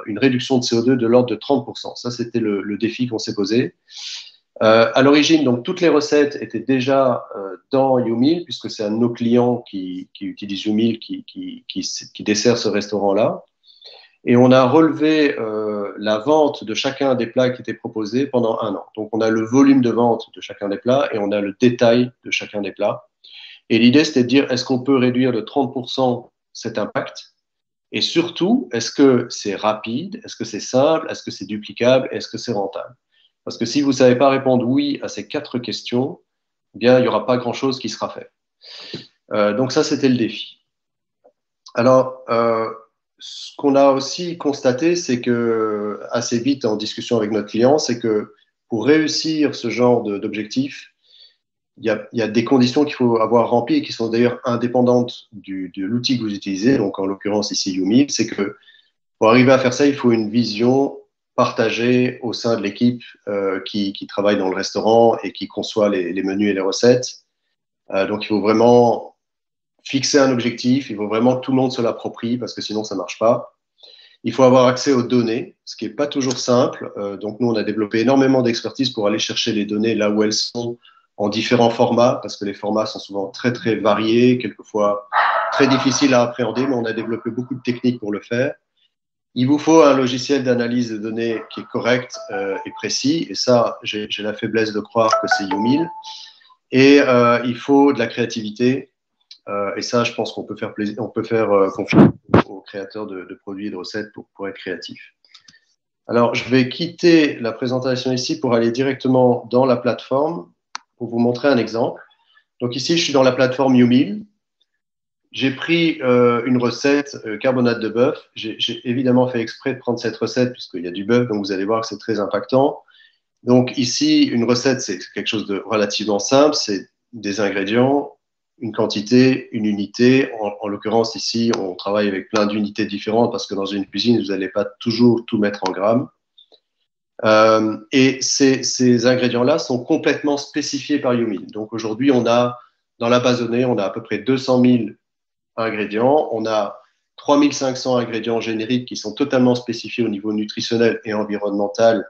une réduction de CO2 de l'ordre de 30%. Ça, c'était le défi qu'on s'est posé. À l'origine, donc toutes les recettes étaient déjà dans YouMeal puisque c'est un de nos clients qui utilise YouMeal qui dessert ce restaurant-là. Et on a relevé la vente de chacun des plats qui étaient proposés pendant 1 an. Donc, on a le volume de vente de chacun des plats et on a le détail de chacun des plats. Et l'idée, c'était de dire, est-ce qu'on peut réduire de 30% cet impact? Et surtout, est-ce que c'est rapide? Est-ce que c'est simple? Est-ce que c'est duplicable? Est-ce que c'est rentable? Parce que si vous ne savez pas répondre oui à ces 4 questions, eh bien, il n'y aura pas grand-chose qui sera fait. Donc, ça, c'était le défi. Alors, ce qu'on a aussi constaté, c'est que, assez vite en discussion avec notre client, c'est que pour réussir ce genre d'objectif, il y a des conditions qu'il faut avoir remplies et qui sont d'ailleurs indépendantes de l'outil que vous utilisez. Donc, en l'occurrence, ici, YouMeal, c'est que pour arriver à faire ça, il faut une vision partagée au sein de l'équipe qui travaille dans le restaurant et qui conçoit les menus et les recettes. Donc, il faut vraiment fixer un objectif, il faut vraiment que tout le monde se l'approprie parce que sinon, ça ne marche pas. Il faut avoir accès aux données, ce qui n'est pas toujours simple. Donc, nous, on a développé énormément d'expertise pour aller chercher les données là où elles sont, en différents formats, parce que les formats sont souvent très, très variés, quelquefois très difficiles à appréhender, mais on a développé beaucoup de techniques pour le faire. Il vous faut un logiciel d'analyse de données qui est correct et précis, et ça, j'ai la faiblesse de croire que c'est YouMeal. Et il faut de la créativité, et ça, je pense qu'on peut faire confiance aux créateurs de produits et de recettes pour être créatifs. Alors, je vais quitter la présentation ici pour aller directement dans la plateforme pour vous montrer un exemple. Donc ici, je suis dans la plateforme YouMeal. J'ai pris une recette carbonate de bœuf. J'ai évidemment fait exprès de prendre cette recette puisqu'il y a du bœuf, donc vous allez voir que c'est très impactant. Donc ici, une recette, c'est quelque chose de relativement simple. C'est des ingrédients, une quantité, une unité. En l'occurrence, ici, on travaille avec plein d'unités différentes parce que dans une cuisine, vous n'allez pas toujours tout mettre en grammes. Et ces ingrédients-là sont complètement spécifiés par YouMeal. Donc aujourd'hui, on a dans la base de données, on a à peu près 200 000 ingrédients. On a 3500 ingrédients génériques qui sont totalement spécifiés au niveau nutritionnel et environnemental.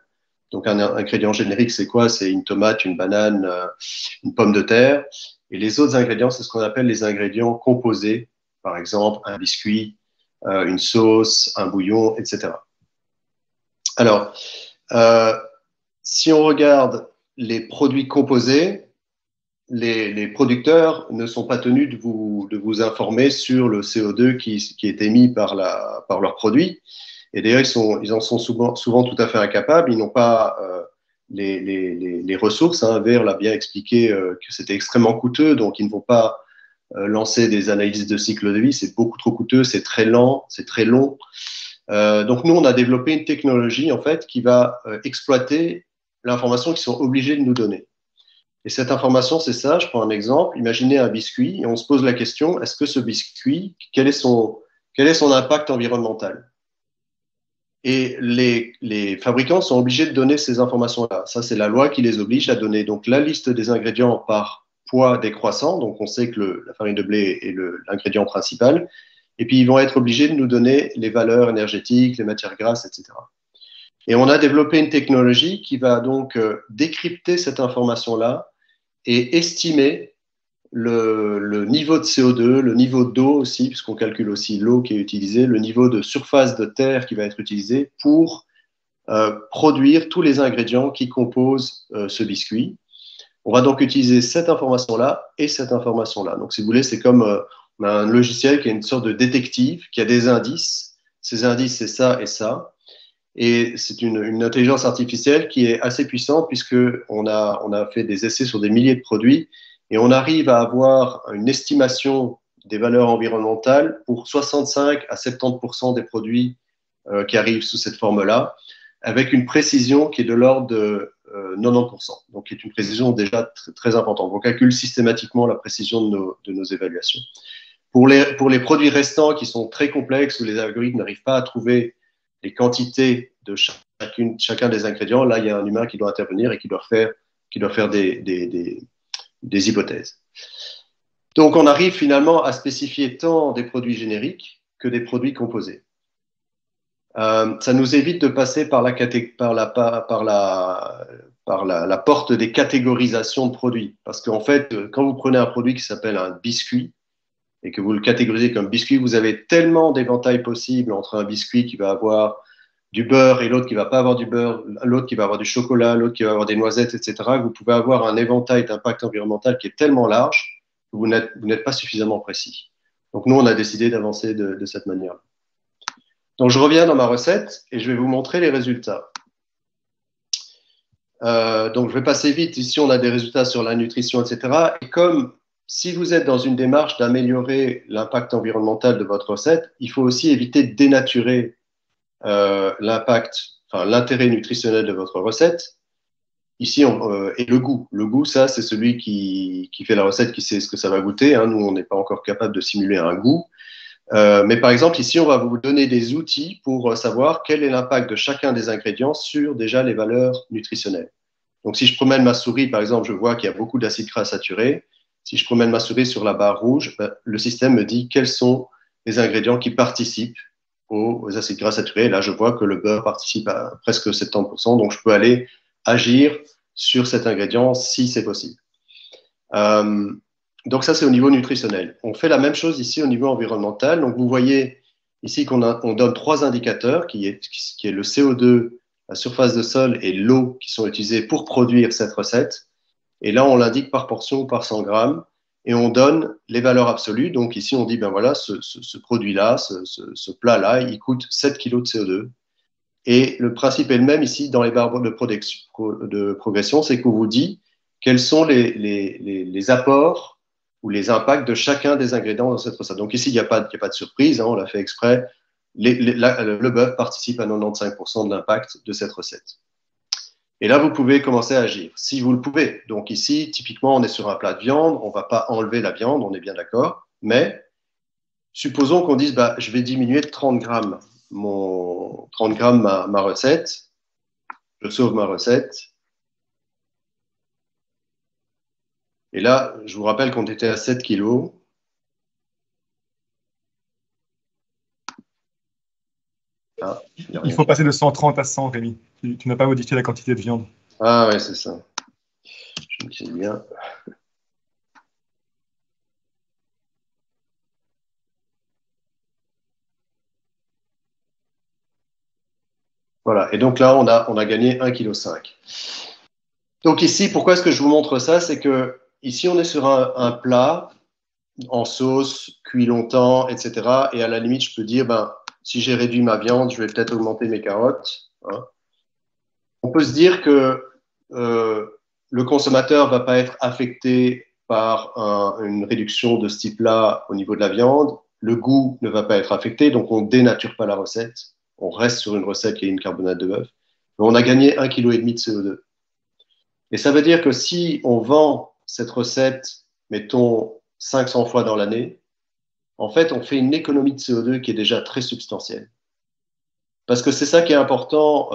Donc, un ingrédient générique, c'est quoi? C'est une tomate, une banane, une pomme de terre. Et les autres ingrédients, c'est ce qu'on appelle les ingrédients composés. Par exemple, un biscuit, une sauce, un bouillon, etc. Alors, si on regarde les produits composés, les producteurs ne sont pas tenus de vous informer sur le CO2 qui est émis par leurs produits. Et d'ailleurs, ils en sont souvent tout à fait incapables. Ils n'ont pas les ressources. Vert l'a bien expliqué que c'était extrêmement coûteux, donc ils ne vont pas lancer des analyses de cycle de vie. C'est beaucoup trop coûteux, c'est très lent, c'est très long. Donc nous, on a développé une technologie en fait qui va exploiter l'information qu'ils sont obligés de nous donner. Et cette information, c'est ça. Je prends un exemple. Imaginez un biscuit et on se pose la question, est-ce que ce biscuit, quel est son impact environnemental? Et les fabricants sont obligés de donner ces informations-là. Ça, c'est la loi qui les oblige à donner donc la liste des ingrédients par poids décroissant. Donc, on sait que la farine de blé est l'ingrédient principal. Et puis, ils vont être obligés de nous donner les valeurs énergétiques, les matières grasses, etc. Et on a développé une technologie qui va donc décrypter cette information-là et estimer le niveau de CO2, le niveau d'eau aussi, puisqu'on calcule aussi l'eau qui est utilisée, le niveau de surface de terre qui va être utilisé pour produire tous les ingrédients qui composent ce biscuit. On va donc utiliser cette information-là et cette information-là. Donc, si vous voulez, c'est comme on a un logiciel qui est une sorte de détective, qui a des indices. Ces indices, c'est ça et ça. Et c'est une intelligence artificielle qui est assez puissante puisqu'on a fait des essais sur des milliers de produits et on arrive à avoir une estimation des valeurs environnementales pour 65 à 70% des produits qui arrivent sous cette forme-là, avec une précision qui est de l'ordre de 90%, donc qui est une précision déjà très importante. On calcule systématiquement la précision de nos évaluations. Pour les produits restants qui sont très complexes, où les algorithmes n'arrivent pas à trouver les quantités de chacun des ingrédients, là, il y a un humain qui doit intervenir et qui doit faire des hypothèses. Donc, on arrive finalement à spécifier tant des produits génériques que des produits composés. Ça nous évite de passer par la porte des catégorisations de produits. Parce qu'en fait, quand vous prenez un produit qui s'appelle un biscuit et que vous le catégorisez comme biscuit, vous avez tellement d'éventails possibles entre un biscuit qui va avoir du beurre et l'autre qui va pas avoir du beurre, l'autre qui va avoir du chocolat, l'autre qui va avoir des noisettes, etc., que vous pouvez avoir un éventail d'impact environnemental qui est tellement large que vous n'êtes pas suffisamment précis. Donc nous, on a décidé d'avancer de cette manière. Donc je reviens dans ma recette et je vais vous montrer les résultats. Donc je vais passer vite. Ici, on a des résultats sur la nutrition, etc. Et comme si vous êtes dans une démarche d'améliorer l'impact environnemental de votre recette, il faut aussi éviter de dénaturer l'intérêt nutritionnel de votre recette. Ici, et le goût. Le goût, ça, c'est celui qui fait la recette, qui sait ce que ça va goûter. Nous, on n'est pas encore capable de simuler un goût. Mais par exemple, ici, on va vous donner des outils pour savoir quel est l'impact de chacun des ingrédients sur déjà les valeurs nutritionnelles. Donc, si je promène ma souris, par exemple, je vois qu'il y a beaucoup d'acides gras saturés. Si je promène ma souris sur la barre rouge, le système me dit quels sont les ingrédients qui participent aux acides gras saturés. Là, je vois que le beurre participe à presque 70%, donc je peux aller agir sur cet ingrédient si c'est possible. Donc ça, c'est au niveau nutritionnel. On fait la même chose ici au niveau environnemental. Donc vous voyez ici qu'on donne 3 indicateurs, qui est le CO2, la surface de sol et l'eau qui sont utilisés pour produire cette recette. Et là, on l'indique par portion ou par 100 grammes. Et on donne les valeurs absolues. Donc ici, on dit, ben voilà, ce produit-là, ce plat-là, il coûte 7 kg de CO2. Et le principe est le même ici dans les barres de progression, c'est qu'on vous dit quels sont les apports ou les impacts de chacun des ingrédients dans cette recette. Donc ici, il n'y a pas de surprise, on l'a fait exprès. Le bœuf participe à 95% de l'impact de cette recette. Et là, vous pouvez commencer à agir, si vous le pouvez. Donc ici, typiquement, on est sur un plat de viande, on ne va pas enlever la viande, on est bien d'accord, mais supposons qu'on dise, je vais diminuer de 30 grammes ma recette, je sauve ma recette. Et là, je vous rappelle qu'on était à 7 kilos. Ah, Il faut passer de 130 à 100, Rémi. Tu n'as pas modifié la quantité de viande. Ah ouais, c'est ça. Je me dis bien. Voilà, et donc là, on a gagné 1,5 kg. Donc ici, pourquoi est-ce que je vous montre ça? C'est que ici, on est sur un plat en sauce, cuit longtemps, etc. Et à la limite, je peux dire, ben, si j'ai réduit ma viande, je vais peut-être augmenter mes carottes. Hein. On peut se dire que le consommateur ne va pas être affecté par une réduction de ce type-là au niveau de la viande. Le goût ne va pas être affecté, donc on ne dénature pas la recette. On reste sur une recette qui est une carbonate de bœuf. Mais on a gagné 1,5 kg de CO2. Et ça veut dire que si on vend cette recette, mettons, 500 fois dans l'année, en fait, on fait une économie de CO2 qui est déjà très substantielle. Parce que c'est ça qui est important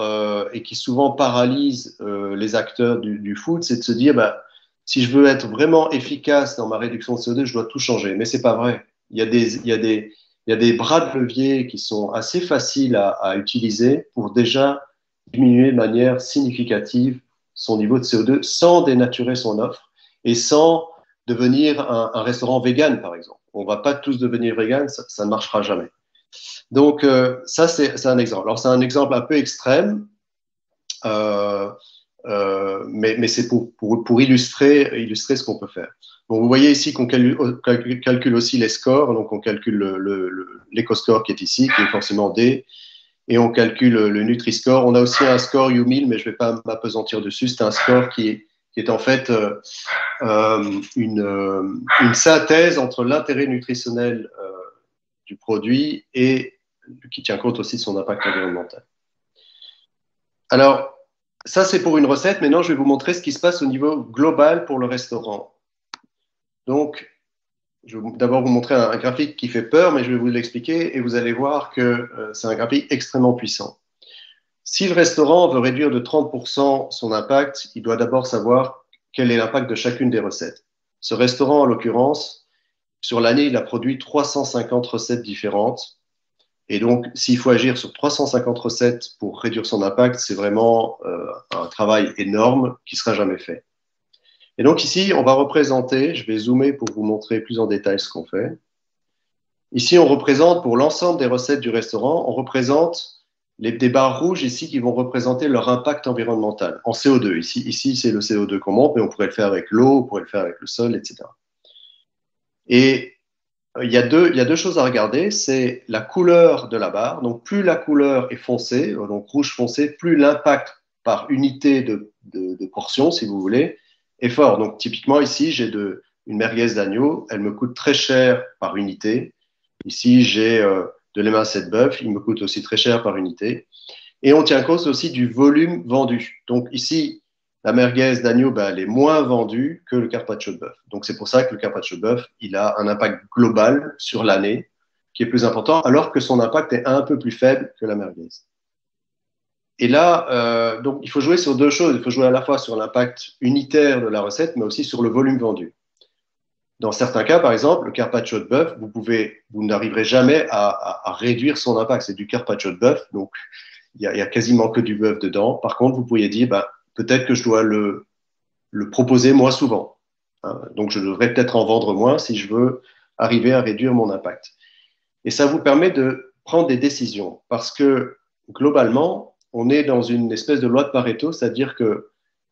et qui souvent paralyse les acteurs du food, c'est de se dire, bah, si je veux être vraiment efficace dans ma réduction de CO2, je dois tout changer. Mais c'est pas vrai. Il y a des bras de levier qui sont assez faciles à utiliser pour déjà diminuer de manière significative son niveau de CO2 sans dénaturer son offre et sans devenir un restaurant vegan, par exemple. On ne va pas tous devenir vegan, ça ne marchera jamais. Donc, ça, c'est un exemple. Alors, c'est un exemple un peu extrême, mais c'est pour illustrer ce qu'on peut faire. Donc, vous voyez ici qu'on calcule aussi les scores. Donc, on calcule l'éco-score qui est ici, qui est forcément D, et on calcule le Nutri-Score. On a aussi un score U1000, mais je ne vais pas m'apesantir dessus. C'est un score qui est en fait une synthèse entre l'intérêt nutritionnel du produit et qui tient compte aussi de son impact environnemental. Alors, ça c'est pour une recette. Maintenant, je vais vous montrer ce qui se passe au niveau global pour le restaurant. Donc, je vais d'abord vous montrer un graphique qui fait peur, mais je vais vous l'expliquer et vous allez voir que c'est un graphique extrêmement puissant. Si le restaurant veut réduire de 30% son impact, il doit d'abord savoir quel est l'impact de chacune des recettes. Ce restaurant, en l'occurrence, sur l'année, il a produit 350 recettes différentes. Et donc, s'il faut agir sur 350 recettes pour réduire son impact, c'est vraiment un travail énorme qui ne sera jamais fait. Et donc ici, on va représenter, je vais zoomer pour vous montrer plus en détail ce qu'on fait. Ici, on représente pour l'ensemble des recettes du restaurant, on représente des barres rouges ici qui vont représenter leur impact environnemental en CO2. Ici c'est le CO2 qu'on monte, mais on pourrait le faire avec l'eau, on pourrait le faire avec le sol, etc. Et il y a deux choses à regarder, c'est la couleur de la barre. Donc, plus la couleur est foncée, donc rouge foncé, plus l'impact par unité de portion, si vous voulez, est fort. Donc, typiquement, ici, j'ai une merguez d'agneau, elle me coûte très cher par unité. Ici, j'ai de l'émincé de bœuf, il me coûte aussi très cher par unité. Et on tient compte aussi du volume vendu. Donc, ici, la merguez d'agneau, ben, elle est moins vendue que le carpaccio de bœuf. Donc, c'est pour ça que le carpaccio de bœuf, il a un impact global sur l'année qui est plus important, alors que son impact est un peu plus faible que la merguez. Et là, donc, il faut jouer sur deux choses. Il faut jouer à la fois sur l'impact unitaire de la recette, mais aussi sur le volume vendu. Dans certains cas, par exemple, le carpaccio de bœuf, vous n'arriverez jamais à réduire son impact. C'est du carpaccio de bœuf, donc il y a quasiment que du bœuf dedans. Par contre, vous pourriez dire, bah, peut-être que je dois le proposer moins souvent. Hein. Donc, je devrais peut-être en vendre moins si je veux arriver à réduire mon impact. Et ça vous permet de prendre des décisions parce que globalement, on est dans une espèce de loi de Pareto, c'est-à-dire qu'il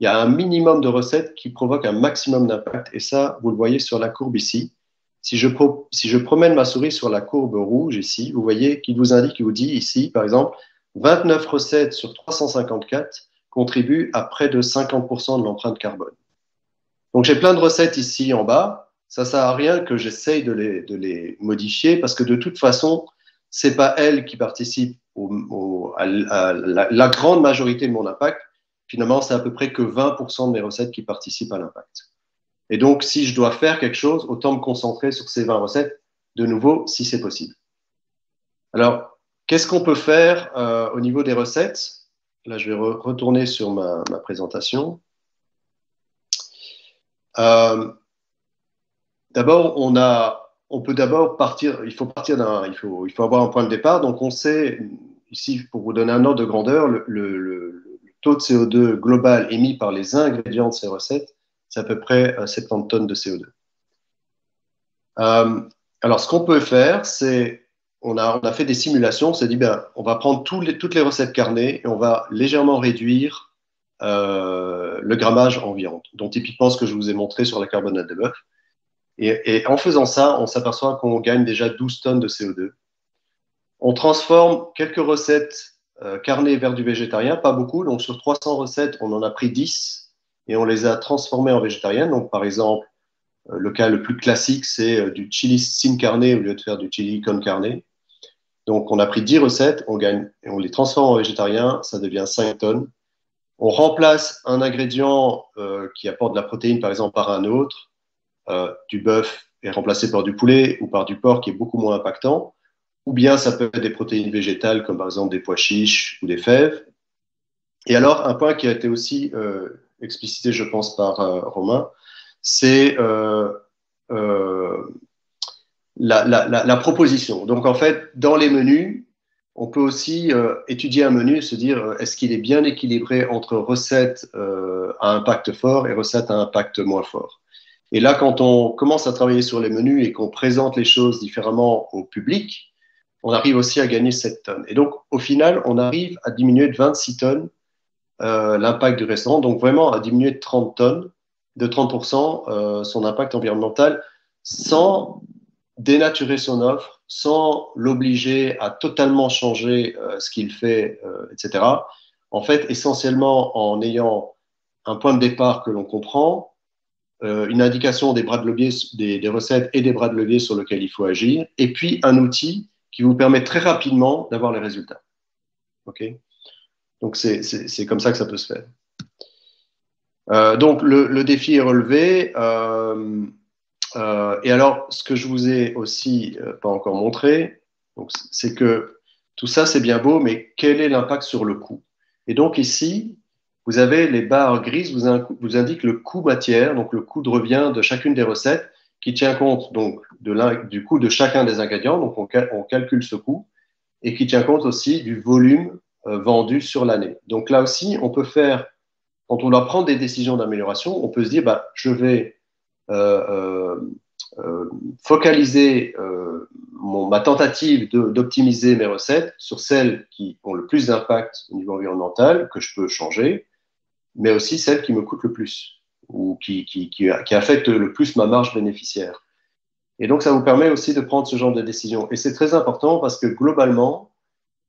y a un minimum de recettes qui provoquent un maximum d'impact. Et ça, vous le voyez sur la courbe ici. Si je promène ma souris sur la courbe rouge ici, vous voyez qu'il vous indique, il vous dit ici, par exemple, 29 recettes sur 354 contribuent à près de 50% de l'empreinte carbone. Donc, j'ai plein de recettes ici en bas. Ça ne sert à rien que j'essaye de les modifier parce que de toute façon, ce n'est pas elles qui participent à la grande majorité de mon impact. Finalement, c'est à peu près que 20% de mes recettes qui participent à l'impact. Et donc, si je dois faire quelque chose, autant me concentrer sur ces 20 recettes, de nouveau, si c'est possible. Alors, qu'est-ce qu'on peut faire au niveau des recettes? Là, je vais retourner sur ma présentation. D'abord, il faut avoir un point de départ. Donc, on sait, ici, pour vous donner un ordre de grandeur, le taux de CO2 global émis par les ingrédients de ces recettes, c'est à peu près 70 tonnes de CO2. Alors, ce qu'on peut faire, c'est, on a fait des simulations, on s'est dit, ben, on va prendre toutes les recettes carnées et on va légèrement réduire le grammage en viande. Donc, typiquement, ce que je vous ai montré sur la carbonate de bœuf. Et en faisant ça, on s'aperçoit qu'on gagne déjà 12 tonnes de CO2. On transforme quelques recettes carnées vers du végétarien, pas beaucoup. Donc, sur 300 recettes, on en a pris 10 et on les a transformées en végétariennes. Donc, par exemple, le cas le plus classique, c'est du chili sin carne au lieu de faire du chili con carne. Donc, on a pris 10 recettes, on gagne et on les transforme en végétarien, ça devient 5 tonnes. On remplace un ingrédient qui apporte de la protéine, par exemple, par un autre. Du bœuf est remplacé par du poulet ou par du porc qui est beaucoup moins impactant. Ou bien ça peut être des protéines végétales comme par exemple des pois chiches ou des fèves. Et alors, un point qui a été aussi explicité, je pense, par Romain, c'est la proposition. Donc, en fait, dans les menus, on peut aussi étudier un menu et se dire est-ce qu'il est bien équilibré entre recettes à impact fort et recettes à impact moins fort. Et là, quand on commence à travailler sur les menus et qu'on présente les choses différemment au public, on arrive aussi à gagner 7 tonnes. Et donc, au final, on arrive à diminuer de 26 tonnes l'impact du restaurant, donc vraiment à diminuer de 30 tonnes, de 30% son impact environnemental, sans dénaturer son offre, sans l'obliger à totalement changer ce qu'il fait, etc. En fait, essentiellement en ayant un point de départ que l'on comprend, une indication des bras de levier, des recettes et des bras de levier sur lesquels il faut agir, et puis un outil qui vous permet très rapidement d'avoir les résultats. Okay ? Donc, c'est comme ça que ça peut se faire. Donc, le défi est relevé. Et alors, ce que je vous ai aussi pas encore montré, c'est que tout ça, c'est bien beau, mais quel est l'impact sur le coût? Et donc, ici, vous avez les barres grises vous indiquent le coût matière, donc le coût de revient de chacune des recettes, qui tient compte donc du coût de chacun des ingrédients, donc on calcule ce coût, et qui tient compte aussi du volume vendu sur l'année. Donc là aussi, on peut faire, quand on doit prendre des décisions d'amélioration, on peut se dire, bah, je vais focaliser ma tentative d'optimiser mes recettes sur celles qui ont le plus d'impact au niveau environnemental, que je peux changer, mais aussi celles qui me coûtent le plus ou qui affectent le plus ma marge bénéficiaire. Et donc, ça vous permet aussi de prendre ce genre de décision. Et c'est très important parce que globalement,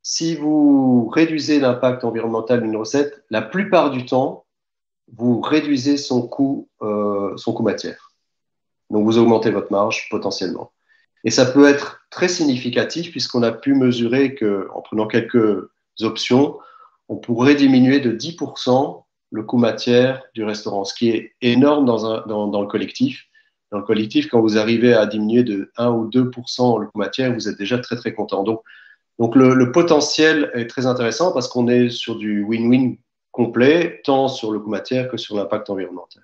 si vous réduisez l'impact environnemental d'une recette, la plupart du temps, vous réduisez son coût matière. Donc, vous augmentez votre marge potentiellement. Et ça peut être très significatif puisqu'on a pu mesurer qu'en prenant quelques options, on pourrait diminuer de 10% le coût matière du restaurant, ce qui est énorme dans le collectif. Dans le collectif, quand vous arrivez à diminuer de 1 ou 2% le coût matière, vous êtes déjà très, très content. Donc le potentiel est très intéressant parce qu'on est sur du win-win complet, tant sur le coût matière que sur l'impact environnemental.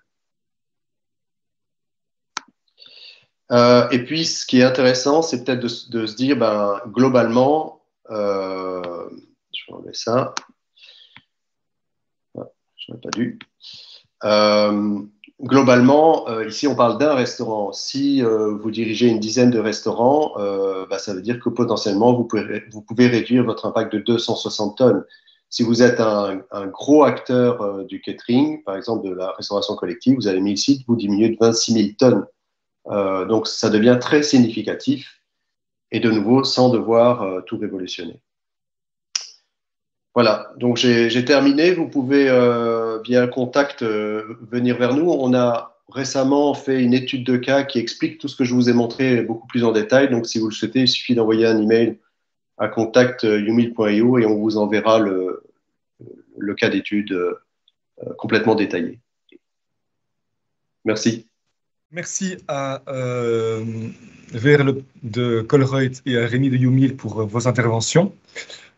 Et puis, ce qui est intéressant, c'est peut-être de se dire, ben, globalement, je vais enlever ça. Je n'aurais pas dû. Globalement, ici, on parle d'un restaurant. Si vous dirigez une dizaine de restaurants, ça veut dire que potentiellement, vous pouvez réduire votre impact de 260 tonnes. Si vous êtes un gros acteur du catering, par exemple de la restauration collective, vous avez 1000 sites, vous diminuez de 26 000 tonnes. Donc, ça devient très significatif et de nouveau, sans devoir tout révolutionner. Voilà, donc j'ai terminé. Vous pouvez, via contact, venir vers nous. On a récemment fait une étude de cas qui explique tout ce que je vous ai montré beaucoup plus en détail. Donc, si vous le souhaitez, il suffit d'envoyer un email à contact@umil.io et on vous enverra le cas d'étude complètement détaillé. Merci. Merci à Verle de Colruyt et à Rémi de Umil pour vos interventions.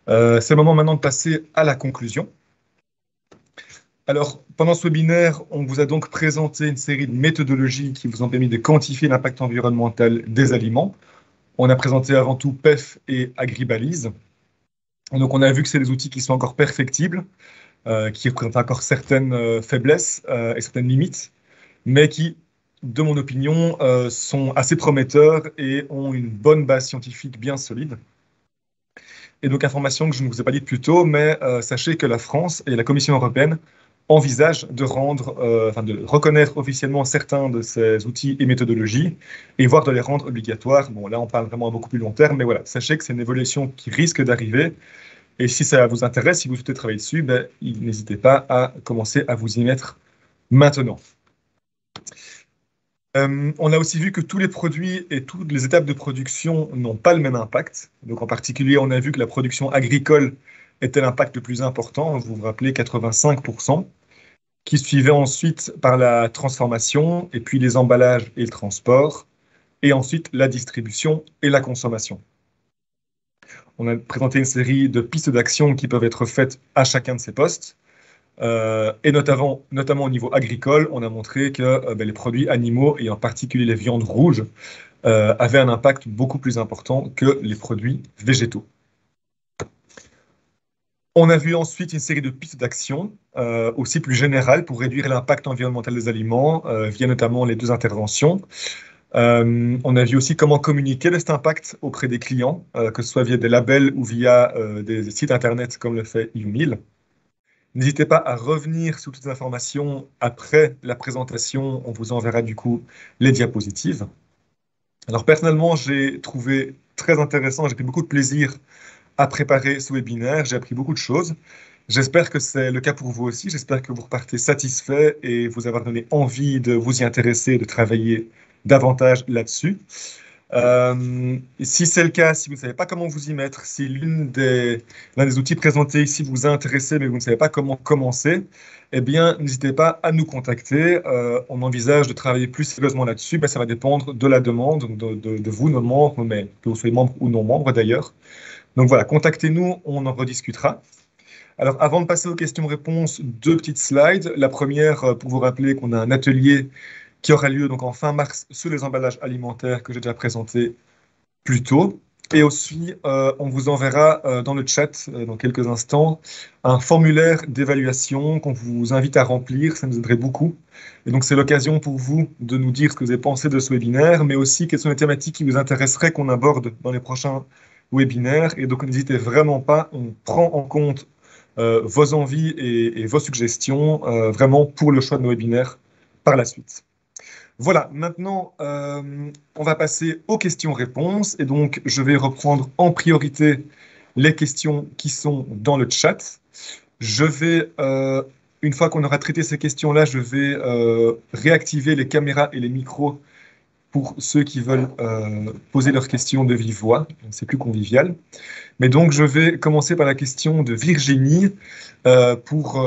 C'est le moment maintenant de passer à la conclusion. Alors, pendant ce webinaire, on vous a donc présenté une série de méthodologies qui vous ont permis de quantifier l'impact environnemental des aliments. On a présenté avant tout PEF et Agribalise. Donc, on a vu que c'est des outils qui sont encore perfectibles, qui représentent encore certaines faiblesses et certaines limites, mais qui, de mon opinion, sont assez prometteurs et ont une bonne base scientifique bien solide. Et donc, information que je ne vous ai pas dite plus tôt, mais sachez que la France et la Commission européenne envisagent de de reconnaître officiellement certains de ces outils et méthodologies, et voire de les rendre obligatoires. Bon, là, on parle vraiment à beaucoup plus long terme, mais voilà, sachez que c'est une évolution qui risque d'arriver. Et si ça vous intéresse, si vous souhaitez travailler dessus, n'hésitez pas à commencer à vous y mettre maintenant. On a aussi vu que tous les produits et toutes les étapes de production n'ont pas le même impact. Donc en particulier, on a vu que la production agricole était l'impact le plus important, vous vous rappelez 85%, qui suivait ensuite par la transformation, et puis les emballages et le transport, et ensuite la distribution et la consommation. On a présenté une série de pistes d'action qui peuvent être faites à chacun de ces postes. Et notamment au niveau agricole, on a montré que les produits animaux, et en particulier les viandes rouges, avaient un impact beaucoup plus important que les produits végétaux. On a vu ensuite une série de pistes d'action, aussi plus générales, pour réduire l'impact environnemental des aliments, via notamment les 2 interventions. On a vu aussi comment communiquer de cet impact auprès des clients, que ce soit via des labels ou via des sites internet comme le fait YouMeal. N'hésitez pas à revenir sur toutes les informations après la présentation. On vous enverra du coup les diapositives. Alors personnellement, j'ai trouvé très intéressant, j'ai pris beaucoup de plaisir à préparer ce webinaire. J'ai appris beaucoup de choses. J'espère que c'est le cas pour vous aussi. J'espère que vous repartez satisfait et vous avoir donné envie de vous y intéresser, de travailler davantage là-dessus. Si c'est le cas, si vous ne savez pas comment vous y mettre, si l'un des outils présentés ici vous a intéressé, mais vous ne savez pas comment commencer, eh bien, n'hésitez pas à nous contacter. On envisage de travailler plus sérieusement là-dessus. Ça va dépendre de la demande de vous, nos membres, mais que vous soyez membre ou non membre d'ailleurs. Donc voilà, contactez-nous, on en rediscutera. Alors, avant de passer aux questions-réponses, 2 petites slides. La première, pour vous rappeler qu'on a un atelier qui aura lieu donc en fin mars sur les emballages alimentaires que j'ai déjà présenté plus tôt. Et aussi, on vous enverra dans le chat, dans quelques instants, un formulaire d'évaluation qu'on vous invite à remplir. Ça nous aiderait beaucoup. Et donc, c'est l'occasion pour vous de nous dire ce que vous avez pensé de ce webinaire, mais aussi quelles sont les thématiques qui vous intéresseraient qu'on aborde dans les prochains webinaires. Et donc, n'hésitez vraiment pas, on prend en compte vos envies et vos suggestions vraiment pour le choix de nos webinaires par la suite. Voilà, maintenant, on va passer aux questions-réponses. Et donc, je vais reprendre en priorité les questions qui sont dans le chat. Je vais, une fois qu'on aura traité ces questions-là, je vais réactiver les caméras et les micros pour ceux qui veulent poser leurs questions de vive voix. C'est plus convivial. Mais donc, je vais commencer par la question de Virginie pour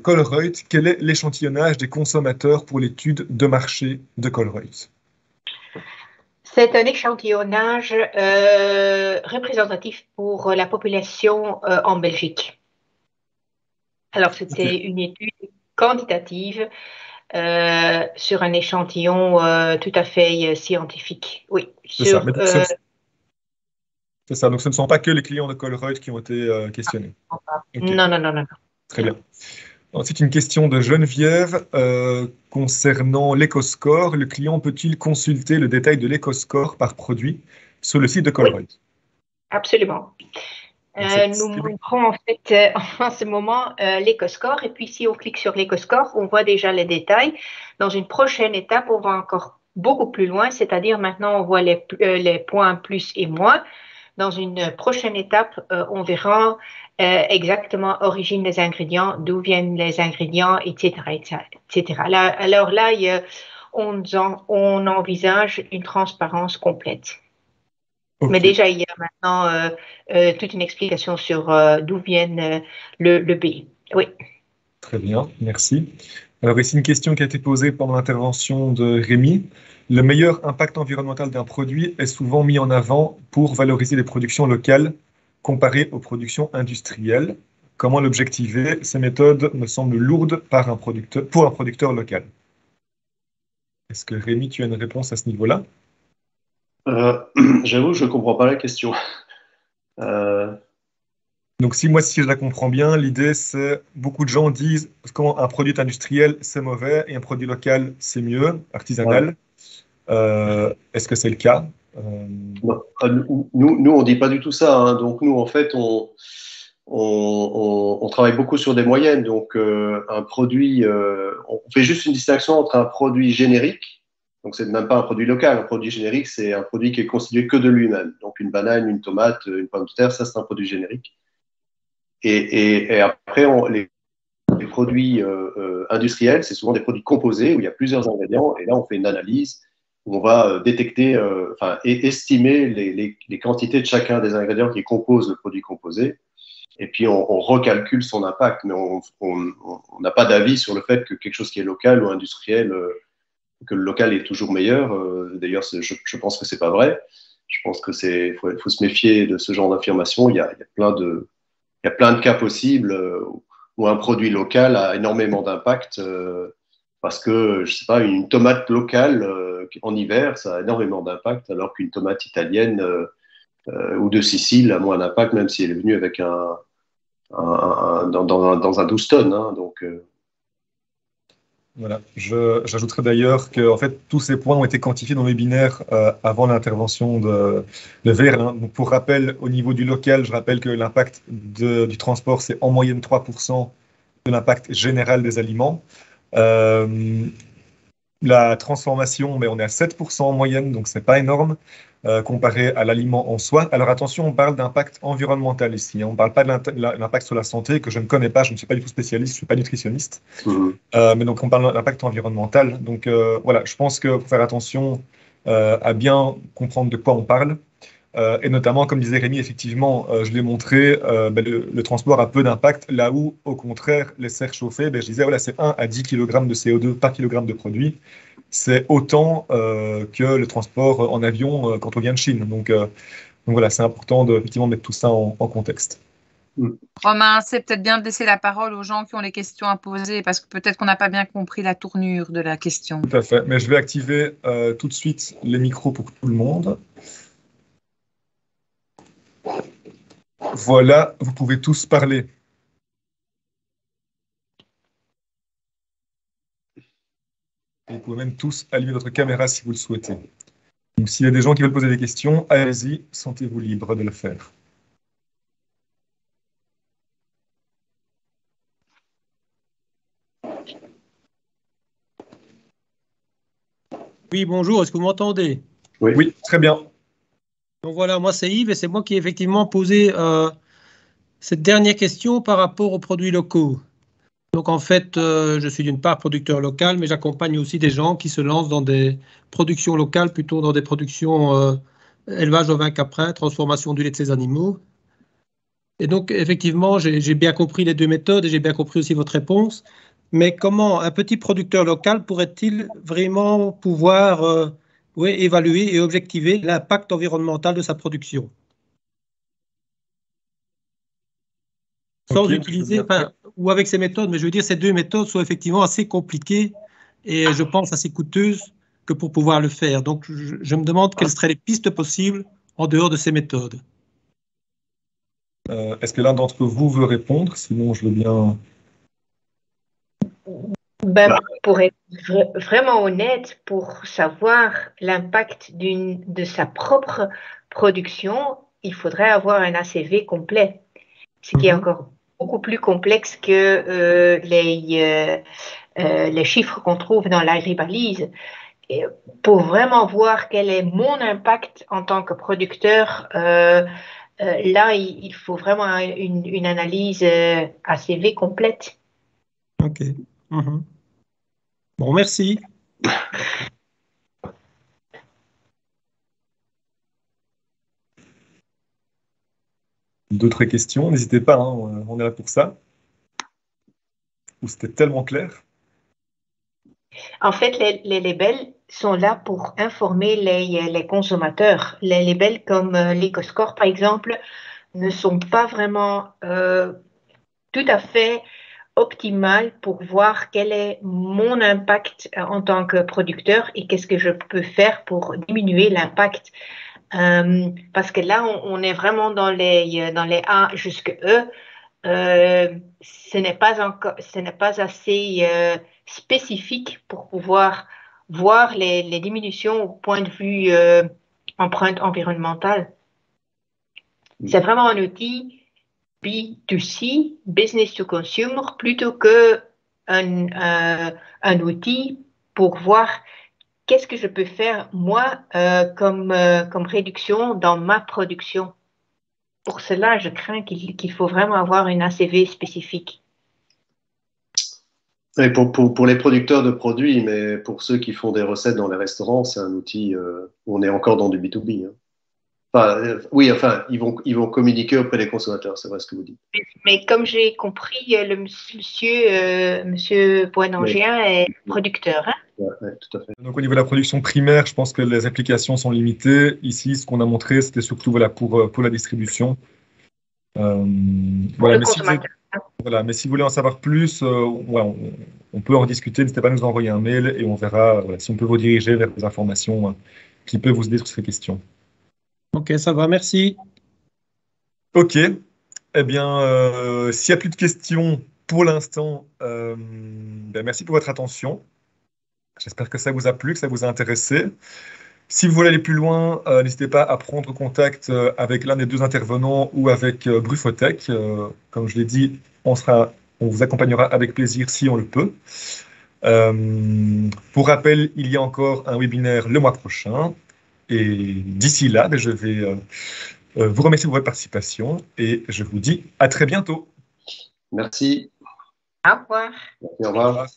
Colruyt. Quel est l'échantillonnage des consommateurs pour l'étude de marché de Colruyt? C'est un échantillonnage représentatif pour la population en Belgique. Alors, c'était une étude quantitative sur un échantillon tout à fait scientifique. Oui. C'est ça. Donc, ce ne sont pas que les clients de Colruyt qui ont été questionnés. Okay. Non. Très bien. Ensuite, une question de Geneviève concernant l'éco-score. Le client peut-il consulter le détail de l'éco-score par produit sur le site de Colruyt? Oui, absolument. Nous montrons en fait en ce moment l'éco-score, et puis si on clique sur l'éco-score, on voit déjà les détails. Dans une prochaine étape, on va encore beaucoup plus loin, c'est-à-dire maintenant on voit les points plus et moins. Dans une prochaine étape, on verra exactement origine des ingrédients, d'où viennent les ingrédients, etc. Alors là, on envisage une transparence complète. Okay. Mais déjà, il y a maintenant toute une explication sur d'où viennent le B. Oui. Très bien, merci. Alors ici, une question qui a été posée pendant l'intervention de Rémi. Le meilleur impact environnemental d'un produit est souvent mis en avant pour valoriser les productions locales comparées aux productions industrielles. Comment l'objectiver? Ces méthodes me semblent lourdes pour un producteur local. Est-ce que Rémi, tu as une réponse à ce niveau-là? J'avoue, je ne comprends pas la question. Donc, si je la comprends bien, l'idée, c'est beaucoup de gens disent quand un produit est industriel, c'est mauvais, et un produit local, c'est mieux, artisanal. Est-ce que c'est le cas? Non, nous, on dit pas du tout ça, hein. Donc, nous, en fait, on travaille beaucoup sur des moyennes. Donc, un produit, on fait juste une distinction entre un produit générique. Donc, c'est même pas un produit local. Un produit générique, c'est un produit qui est constitué que de lui-même. Donc, une banane, une tomate, une pomme de terre, ça, c'est un produit générique. Et après, les produits industriels, c'est souvent des produits composés où il y a plusieurs ingrédients. Et là, on fait une analyse où on va détecter, et estimer les quantités de chacun des ingrédients qui composent le produit composé. Et puis, on recalcule son impact. Mais on n'a pas d'avis sur le fait que quelque chose qui est local ou industriel, que le local est toujours meilleur. D'ailleurs, je pense que c'est pas vrai. Je pense que faut se méfier de ce genre d'affirmation. Il y a plein de cas possibles où un produit local a énormément d'impact parce que, je sais pas, une tomate locale en hiver, ça a énormément d'impact, alors qu'une tomate italienne ou de Sicile a moins d'impact, même si elle est venue avec dans un 12 tonnes. Hein, donc, Voilà. J'ajouterais d'ailleurs que en fait, tous ces points ont été quantifiés dans le webinaire avant l'intervention de Verne. Hein. Donc, pour rappel, au niveau du local, je rappelle que l'impact du transport, c'est en moyenne 3% de l'impact général des aliments. La transformation, mais on est à 7% en moyenne, donc c'est pas énorme comparé à l'aliment en soi. Alors attention, on parle d'impact environnemental ici. Hein. On ne parle pas de l'impact sur la santé, que je ne connais pas, je ne suis pas du tout spécialiste, je ne suis pas nutritionniste. Mais donc on parle de l'impact environnemental. Donc voilà, je pense qu'il faut faire attention à bien comprendre de quoi on parle. Et notamment, comme disait Rémi, effectivement, je l'ai montré, le transport a peu d'impact, là où, au contraire, les serres chauffées, je disais, voilà, c'est 1 à 10 kg de CO2 par kilogramme de produit. C'est autant que le transport en avion quand on vient de Chine. Donc voilà, c'est important de effectivement mettre tout ça en contexte. Romain, c'est peut-être bien de laisser la parole aux gens qui ont les questions à poser, parce que peut-être qu'on n'a pas bien compris la tournure de la question. Tout à fait, mais je vais activer tout de suite les micros pour tout le monde. Voilà, vous pouvez tous parler. Et vous pouvez même tous allumer votre caméra si vous le souhaitez. Donc s'il y a des gens qui veulent poser des questions, allez-y, sentez-vous libre de le faire. Oui, bonjour, est-ce que vous m'entendez? Oui, très bien. Donc voilà, moi c'est Yves et c'est moi qui ai effectivement posé cette dernière question par rapport aux produits locaux. Donc en fait, je suis d'une part producteur local, mais j'accompagne aussi des gens qui se lancent dans des productions locales, plutôt dans des productions élevage ovin caprin, transformation du lait de ces animaux. Et donc effectivement, j'ai bien compris les deux méthodes et j'ai bien compris aussi votre réponse. Mais comment un petit producteur local pourrait-il vraiment pouvoir évaluer et objectiver l'impact environnemental de sa production? Sans utiliser, ou avec ces méthodes, mais je veux dire, ces deux méthodes sont effectivement assez compliquées et je pense assez coûteuses que pour pouvoir le faire. Donc, je me demande quelles seraient les pistes possibles en dehors de ces méthodes. Est-ce que l'un d'entre vous veut répondre? Sinon, je veux bien... Pour être vraiment honnête, pour savoir l'impact de sa propre production, il faudrait avoir un ACV complet, ce qui est encore beaucoup plus complexe que les chiffres qu'on trouve dans l'agribalise. Et pour vraiment voir quel est mon impact en tant que producteur, là, il faut vraiment une analyse ACV complète. OK. Bon, merci. D'autres questions? N'hésitez pas, hein, on est là pour ça. Ou c'était tellement clair? En fait, les labels sont là pour informer les consommateurs. Les labels comme l'EcoScore, par exemple, ne sont pas vraiment tout à fait optimales pour voir quel est mon impact en tant que producteur et qu'est-ce que je peux faire pour diminuer l'impact Parce que là, on est vraiment dans les A jusqu'à E. Ce n'est pas assez spécifique pour pouvoir voir les diminutions au point de vue empreinte environnementale. C'est vraiment un outil B2C, business to consumer, plutôt que un outil pour voir qu'est-ce que je peux faire moi comme réduction dans ma production. Pour cela, je crains qu'il faut vraiment avoir une ACV spécifique. Et pour les producteurs de produits, mais pour ceux qui font des recettes dans les restaurants, c'est un outil, on est encore dans du B2B. Hein. Enfin, oui, enfin, ils vont communiquer auprès des consommateurs, c'est vrai ce que vous dites. Mais comme j'ai compris, le monsieur Boinangien est producteur. Hein? Ouais, tout à fait. Donc au niveau de la production primaire, je pense que les applications sont limitées. Ici, ce qu'on a montré, c'était surtout voilà, pour la distribution. Voilà, mais si vous voulez en savoir plus, ouais, on peut en discuter. N'hésitez pas à nous envoyer un mail et on verra voilà, si on peut vous diriger vers des informations qui peuvent vous aider sur ces questions. Ok, ça va, merci. Ok, eh bien, s'il n'y a plus de questions pour l'instant, merci pour votre attention. J'espère que ça vous a plu, que ça vous a intéressé. Si vous voulez aller plus loin, n'hésitez pas à prendre contact avec l'un des deux intervenants ou avec Brufotech. Comme je l'ai dit, on vous accompagnera avec plaisir si on le peut. Pour rappel, il y a encore un webinaire le mois prochain. Et d'ici là, je vais vous remercier pour votre participation et je vous dis à très bientôt. Merci. Au revoir. Merci, au revoir.